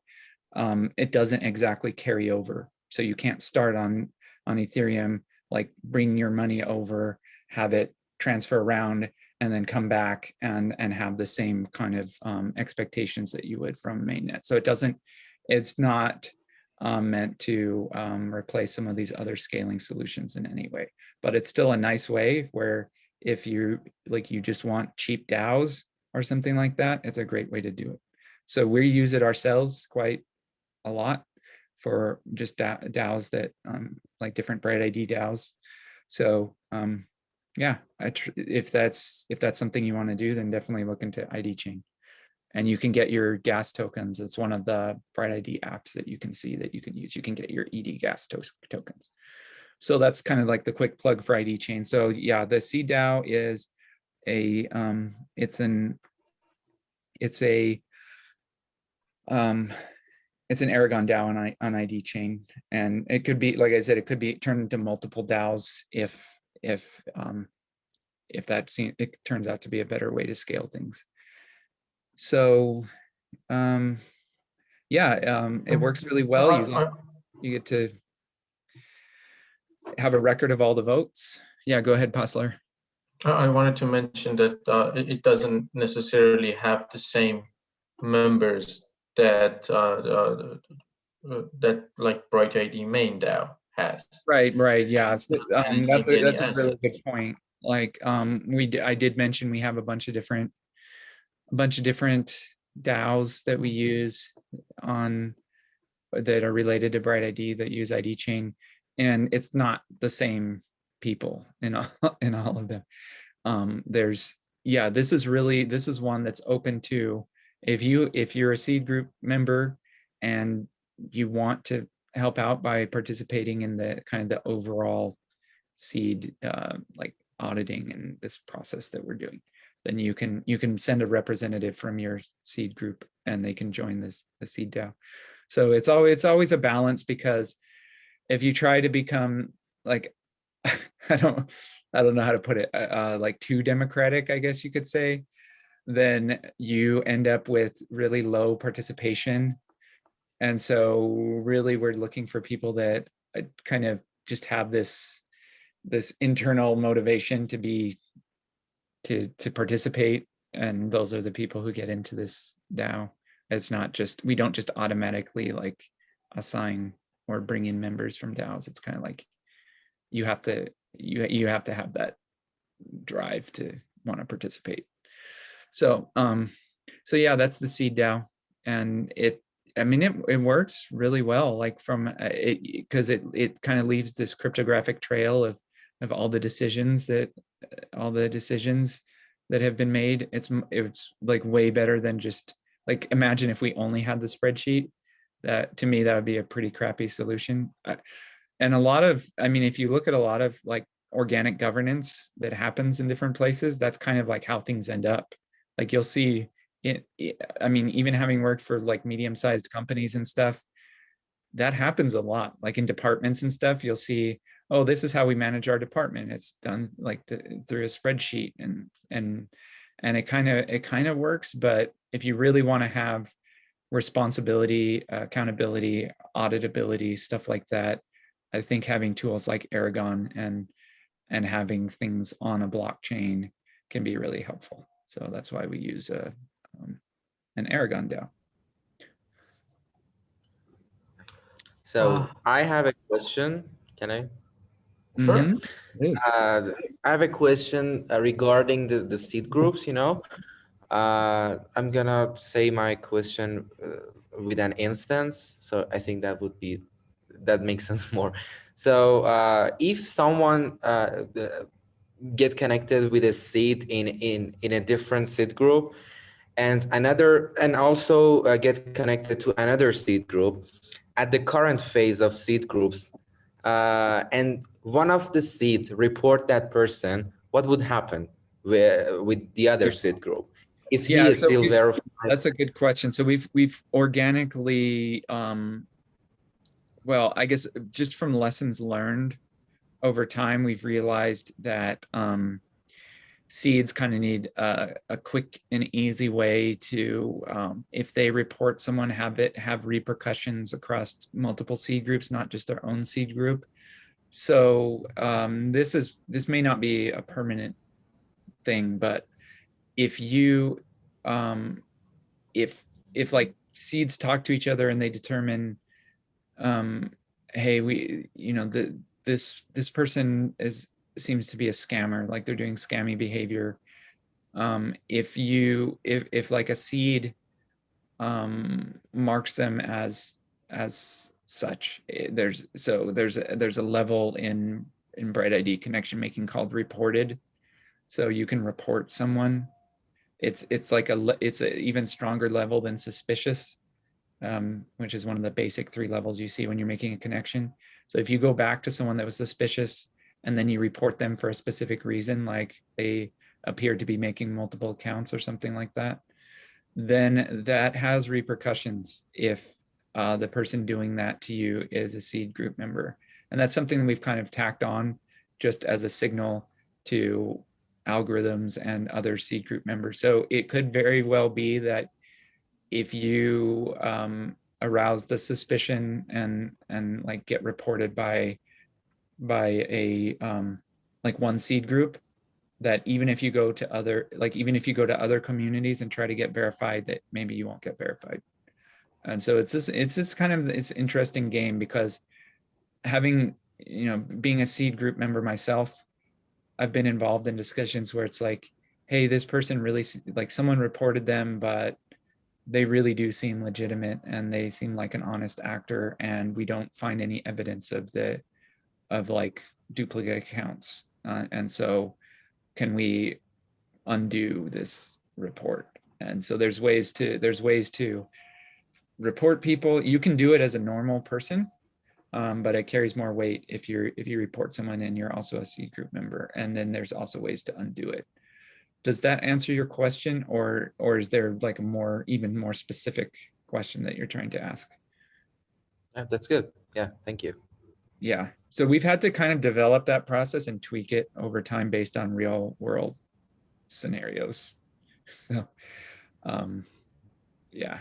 it doesn't exactly carry over. So you can't start on Ethereum, like bring your money over, have it transfer around, and then come back and have the same kind of expectations that you would from mainnet. So it's not meant to replace some of these other scaling solutions in any way, but it's still a nice way where if you just want cheap DAOs or something like that, it's a great way to do it. So we use it ourselves quite a lot for just DAOs that like different BrightID DAOs. So yeah, if that's something you want to do, then definitely look into ID Chain. And you can get your gas tokens. It's one of the BrightID apps that you can see that you can use. You can get your ED gas tokens. So that's kind of like the quick plug for ID Chain. So yeah, the CDAO is it's an Aragon DAO on ID Chain, and it could be, like I said, it could be turned into multiple DAOs if it turns out to be a better way to scale things. So it works really well. You get to have a record of all the votes. Yeah, go ahead, Passler. I wanted to mention that it doesn't necessarily have the same members that that like BrightID main DAO has. Right, yeah. So, that's a really good point. Like I did mention we have a bunch of different DAOs that we use that are related to BrightID that use ID Chain, and it's not the same people in all of them. This is one that's open to, if you're a seed group member and you want to help out by participating in the kind of the overall seed like auditing and this process that we're doing, then you can send a representative from your seed group and they can join the seed DAO. So it's always a balance, because if you try to become like I don't know how to put it, like too democratic, I guess you could say, then you end up with really low participation. And so really we're looking for people that kind of just have this internal motivation to participate, and those are the people who get into this DAO. It's not just, we don't just automatically like assign or bring in members from DAOs. It's kind of like you have to have that drive to want to participate. So yeah, that's the seed DAO, and it works really well, like from because it kind of leaves this cryptographic trail of all the decisions that have been made. It's like way better than just like, imagine if we only had the spreadsheet. That, to me, that would be a pretty crappy solution. And if you look at a lot of like organic governance that happens in different places, that's kind of like how things end up. Like you'll see even having worked for like medium-sized companies and stuff, that happens a lot. Like in departments and stuff, you'll see, oh, this is how we manage our department. It's done like through a spreadsheet, and it kind of works. But if you really want to have responsibility, accountability, auditability, stuff like that, I think having tools like Aragon and having things on a blockchain can be really helpful. So that's why we use an Aragon DAO. So I have a question. Can I? Sure. Mm-hmm. I have a question regarding the seed groups, you know. I'm gonna say my question with an instance. So I think that makes sense more. So if someone get connected with a seed in a different seed group, and also get connected to another seed group at the current phase of seed groups, and one of the seeds report that person, what would happen with the other seed group? Is Yeah, he so still verified? that's a good question. So we've organically, well, I guess just from lessons learned over time, we've realized that seeds kind of need a quick and easy way to, if they report someone, have repercussions across multiple seed groups, not just their own seed group. So this may not be a permanent thing, but if you if like seeds talk to each other and they determine, hey, this person seems to be a scammer, like they're doing scammy behavior. If like a seed marks them as such, there's a level in BrightID connection making called reported. So you can report someone. It's an even stronger level than suspicious, which is one of the basic 3 levels you see when you're making a connection. So if you go back to someone that was suspicious and then you report them for a specific reason, like they appeared to be making multiple accounts or something like that, then that has repercussions if the person doing that to you is a seed group member. And that's something we've kind of tacked on just as a signal to algorithms and other seed group members. So it could very well be that if you arouse the suspicion and like get reported by a like one seed group, that even if you go to other communities and try to get verified, that maybe you won't get verified. And so it's this kind of it's interesting game, because having, being a seed group member myself, I've been involved in discussions where it's like, hey, this person really, like, someone reported them, but they really do seem legitimate and they seem like an honest actor, and we don't find any evidence of like duplicate accounts. And so can we undo this report? And so there's ways to report people. You can do it as a normal person, but it carries more weight if you report someone and you're also a seed group member. And then there's also ways to undo it. Does that answer your question, or is there like a even more specific question that you're trying to ask? Yeah, that's good. Yeah, thank you. Yeah, so we've had to kind of develop that process and tweak it over time based on real world scenarios. So yeah,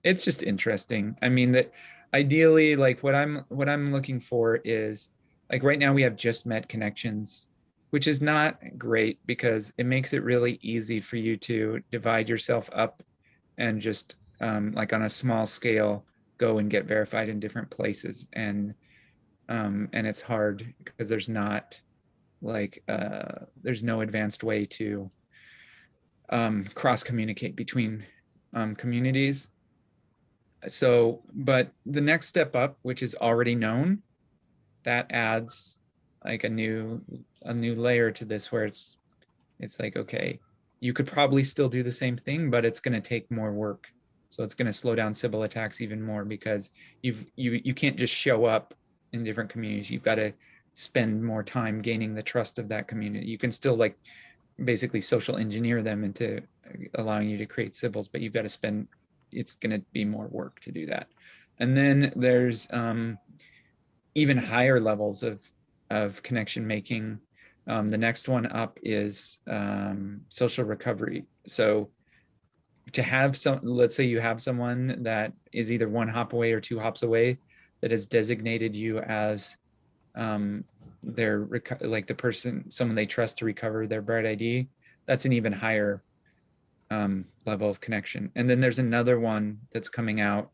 it's just interesting. I mean, that ideally, like what I'm looking for is, like, right now we have just met connections, which is not great because it makes it really easy for you to divide yourself up and just like on a small scale go and get verified in different places. And it's hard because there's not like there's no advanced way to cross communicate between communities. So, but the next step up, which is already known, that adds like a new layer to this, where it's like, okay, you could probably still do the same thing, but it's going to take more work. So it's going to slow down Sybil attacks even more, because you can't just show up in different communities. You've got to spend more time gaining the trust of that community. You can still like basically social engineer them into allowing you to create Sybils, but you've got to spend, it's going to be more work to do that. And then there's even higher levels of connection making. The next one up is social recovery. So to have let's say you have someone that is either 1 hop away or 2 hops away, that has designated you as someone they trust to recover their BrightID. That's an even higher level of connection. And then there's another one that's coming out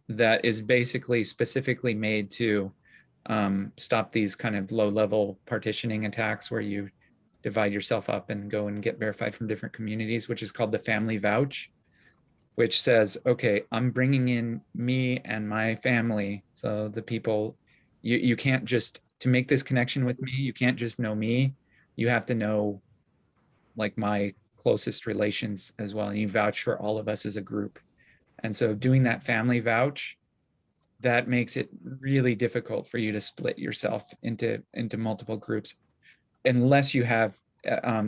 that is basically specifically made to stop these kind of low-level partitioning attacks where you divide yourself up and go and get verified from different communities, which is called the family vouch, which says, okay, I'm bringing in me and my family. So the people, you can't just, to make this connection with me, you can't just know me. You have to know like my closest relations as well. And you vouch for all of us as a group. And so doing that family vouch, that makes it really difficult for you to split yourself into multiple groups, unless you have,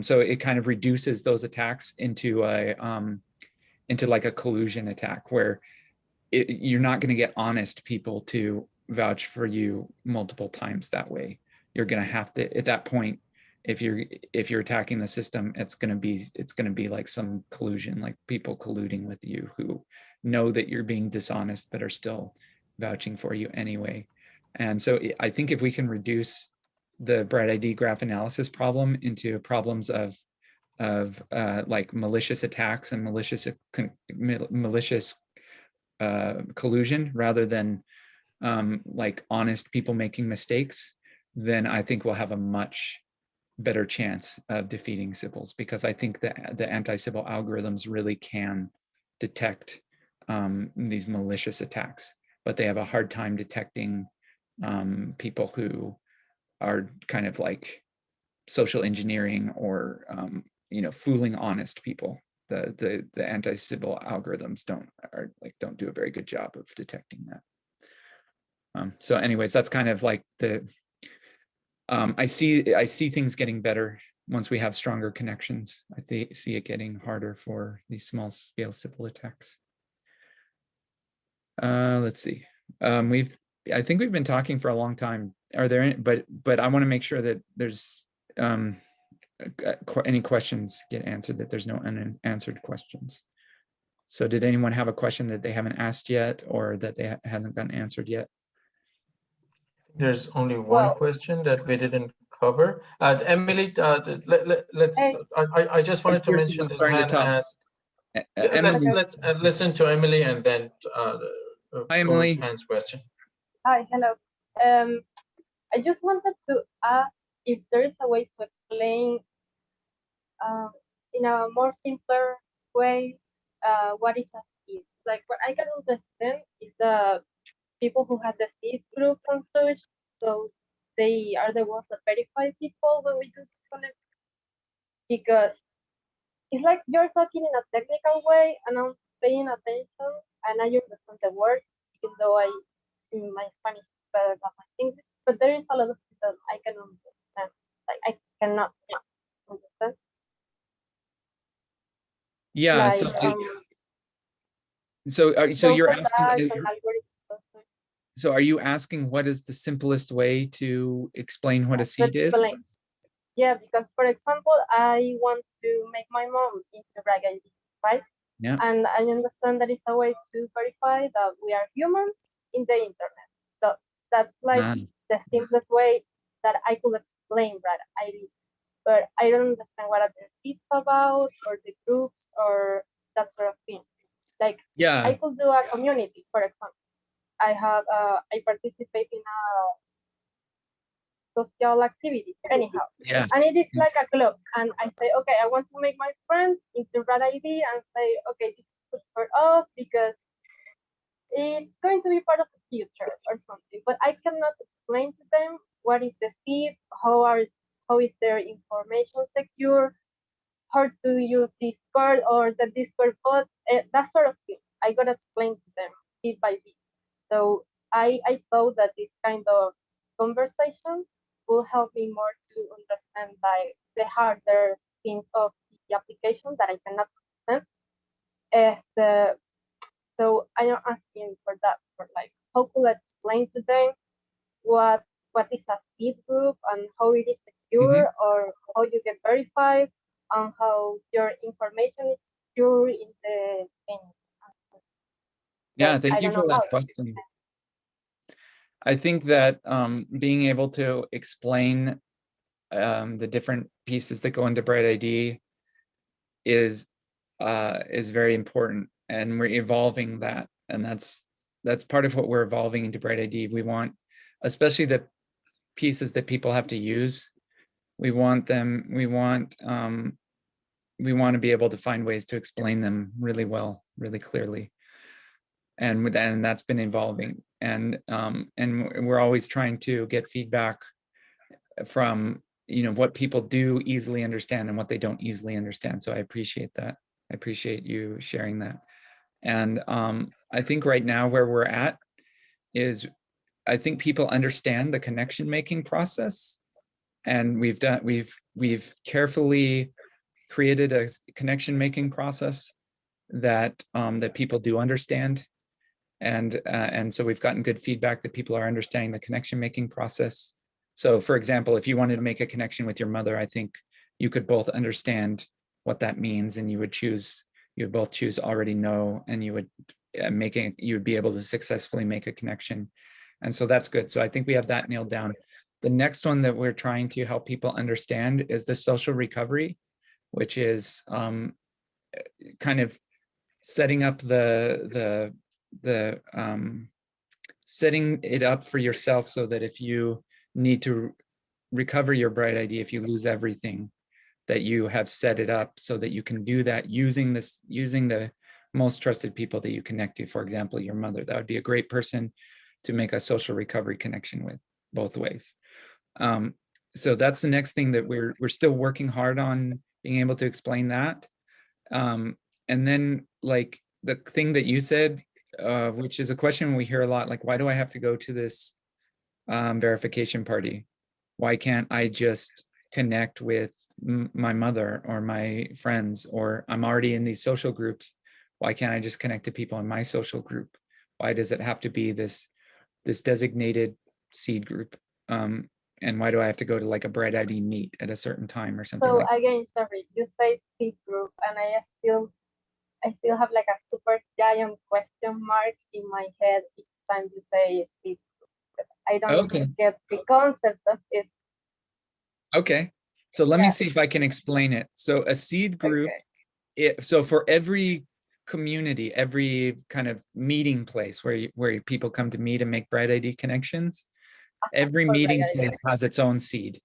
so it kind of reduces those attacks into like a collusion attack, where you're not going to get honest people to vouch for you multiple times that way. You're going to have to, at that point, if you're attacking the system, it's going to be like some collusion, like people colluding with you who know that you're being dishonest but are still vouching for you anyway. And so I think if we can reduce the BrightID graph analysis problem into problems of like malicious attacks and malicious collusion, rather than like honest people making mistakes, then I think we'll have a much better chance of defeating Sybils, because I think that the anti-Sybil algorithms really can detect these malicious attacks, but they have a hard time detecting people who are kind of like social engineering or fooling honest people. The anti-Sybil algorithms don't do a very good job of detecting that. So anyways, that's kind of like the I see things getting better once we have stronger connections. I see it getting harder for these small scale Sybil attacks. Let's see. I think we've been talking for a long time. Are there any, but I want to make sure that there's any questions get answered, that there's no unanswered questions. So did anyone have a question that they haven't asked yet, or that they hasn't gotten answered yet? There's only one question that we didn't cover. Emily, let's. I just wanted to mention this man asked. Let's listen to Emily and then Hi, Emily. Hans question. Hi, hello. I just wanted to ask if there is a way to explain in a more simpler way what is a seed. Like what I can understand is the people who have the seed groups and such, so they are the ones that verify people when we do this connection. Because it's like you're talking in a technical way and I'm paying attention and I understand the word, even though my Spanish is better than my English. But there is a lot of things that I can understand. Like I cannot understand. Yeah. Like, so you're asking. So are you asking what is the simplest way to explain what a seed is? Yeah, because for example, I want to make my mom into BrightID, right? Yeah. And I understand that it's a way to verify that we are humans in the internet. So that's like the simplest way that I could explain BrightID. But I don't understand what are the seeds about, or the groups, or that sort of thing. Like, yeah, I could do a community, for example. I participate in a social activity, anyhow. Yeah. And it is like a club. And I say, okay, I want to make my friends into BrightID and say, okay, this is good for us because it's going to be part of the future or something. But I cannot explain to them what is the seed, how is their information secure, how to use Discord or the Discord bot, that sort of thing. I gotta explain to them bit by bit. So I thought that this kind of conversations will help me more to understand like the harder things of the application that I cannot understand. So I am asking for that, for like how could I explain to them what is a seed group and how it is secure, or how you get verified, and how your information is secure in the chain. Yeah, thank you for that question. I think that being able to explain the different pieces that go into BrightID is very important, and we're evolving that, and that's part of what we're evolving into BrightID. We want, especially the pieces that people have to use, We want them, we want to be able to find ways to explain them really well, really clearly. And that's been evolving. And we're always trying to get feedback from, what people do easily understand and what they don't easily understand. So I appreciate that. I appreciate you sharing that. And I think right now where we're at is, I think people understand the connection making process, and we've carefully created a connection making process that that people do understand, and so we've gotten good feedback that people are understanding the connection making process. So for example, if you wanted to make a connection with your mother, I think you could both understand what that means, and you would both choose already know, and you would be able to successfully make a connection. And so that's good. So I think we have that nailed down. The next one that we're trying to help people understand is the social recovery, which is kind of setting up setting it up for yourself so that if you need to recover your BrightID, if you lose everything, that you have set it up so that you can do that using the most trusted people that you connect to. For example, your mother. That would be a great person to make a social recovery connection with, both ways. So that's the next thing that we're still working hard on, being able to explain that. And then like the thing that you said, which is a question we hear a lot, like, why do I have to go to this verification party? Why can't I just connect with my mother or my friends, or I'm already in these social groups? Why can't I just connect to people in my social group? Why does it have to be this designated seed group? And why do I have to go to like a BrightID meet at a certain time or something So like that? again, sorry, you say seed group, and I still have like a super giant question mark in my head each time you say seed group. I don't Okay. get the concept of it. Okay. So let me Yeah. see if I can explain it. So a seed group, Okay. so for every community, every kind of meeting place where people come to meet and make BrightID connections, every For meeting BrightID. place has its own seed.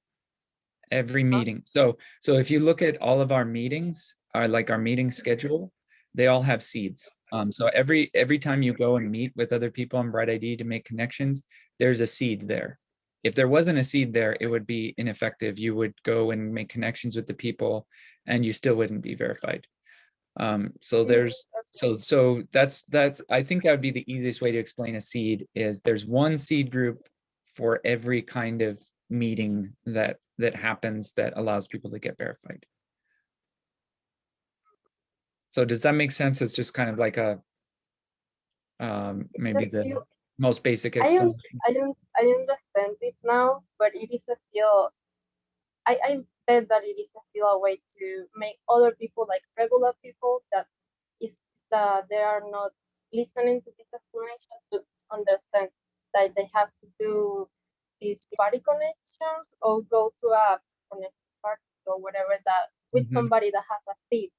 Every meeting. So if you look at all of our meetings, our meeting schedule, they all have seeds. So every time you go and meet with other people on BrightID to make connections, there's a seed there. If there wasn't a seed there, it would be ineffective. You would go and make connections with the people, and you still wouldn't be verified. So that's I think that would be the easiest way to explain a seed. Is there's one seed group for every kind of meeting that happens that allows people to get verified. So does that make sense? It's just kind of like a maybe the most basic explanation. I understand it now, but it is I bet that it is still a way to make other people, like regular people, that they are not listening to this explanation, to understand that they have to do these party connections or go to a connection party or whatever, that with somebody that has a seat,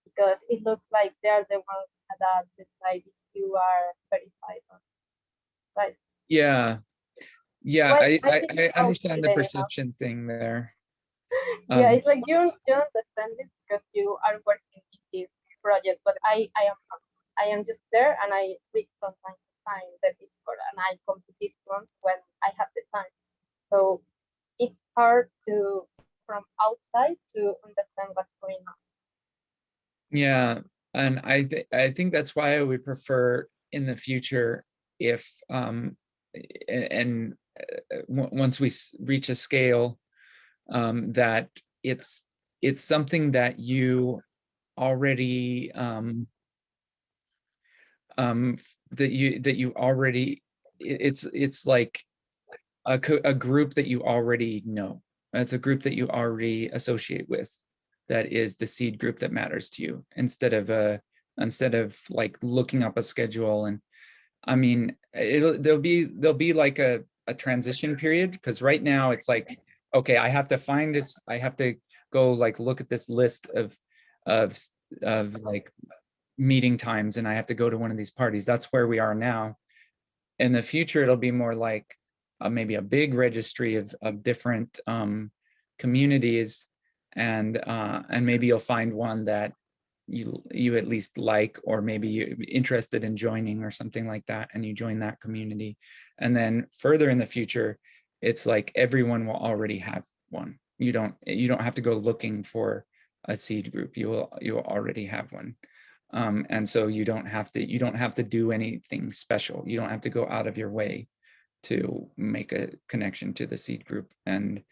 because it looks like they're the ones that decide if you are verified or right. Yeah. I understand the Anyhow. perception thing there. Yeah, it's like you understand it because you are working in this project, but I am not. I am just there, and I read from time to time the Discord, and I come to these rooms when I have the time. So it's hard to, from outside, to understand what's going on. Yeah, and I think that's why I would prefer in the future if once we reach a scale that it's something that you already that you already it's like a group that you already know. It's a group that you already associate with, that is the seed group that matters to you, instead of like looking up a schedule. And I mean, there'll be like a transition period, because right now it's like, okay, I have to find this, I have to go like look at this list of like meeting times, and I have to go to one of these parties. That's where we are now. In the future, it'll be more like maybe a big registry of different communities, and maybe you'll find one that you at least like, or maybe you're interested in joining or something like that, and you join that community. And then further in the future, it's like everyone will already have one. You don't have to go looking for a seed group. You will already have one. And so you don't have to do anything special. You don't have to go out of your way to make a connection to the seed group. And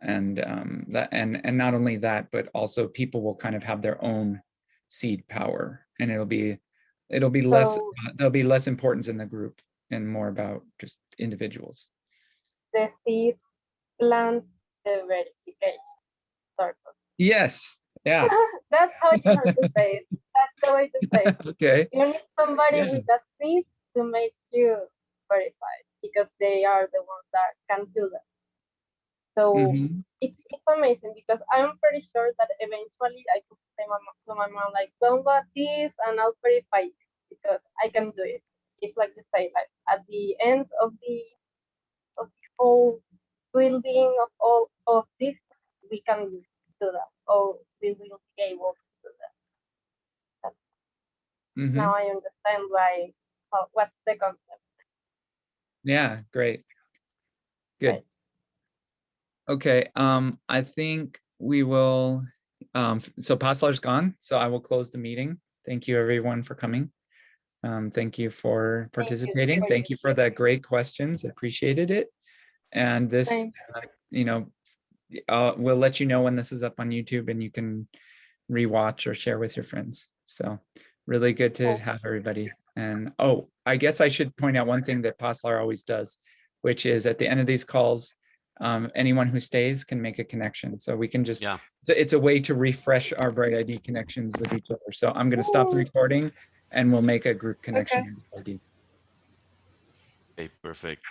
not only that, but also people will kind of have their own seed power, and it'll be less, there'll be less importance in the group and more about just individuals. The seed plants the verification, sort of. Yes. Yeah. That's how you have to say it. That's the way to say it. Okay. You need somebody Yeah. with that seed to make you verified, because they are the ones that can do that. So Mhm. it's amazing, because I'm pretty sure that eventually I could say to my mom, like, download this and I'll verify it, because I can do it. It's like you say, like at the end of the whole building of all of this, we can do that, or we will be able to do that. Mhm. Now I understand what's the concept. Yeah, great. Good. Right. Okay, I think we will, so Paslar's gone, so I will close the meeting. Thank you everyone for coming. Thank you for participating. Thank you for the great questions. Appreciated it. And this, we'll let you know when this is up on YouTube, and you can rewatch or share with your friends. So really good to have everybody. And I guess I should point out one thing that Paslar always does, which is at the end of these calls, anyone who stays can make a connection. So we can just, it's a way to refresh our BrightID connections with each other. So I'm going to stop the recording and we'll make a group connection. Okay, perfect.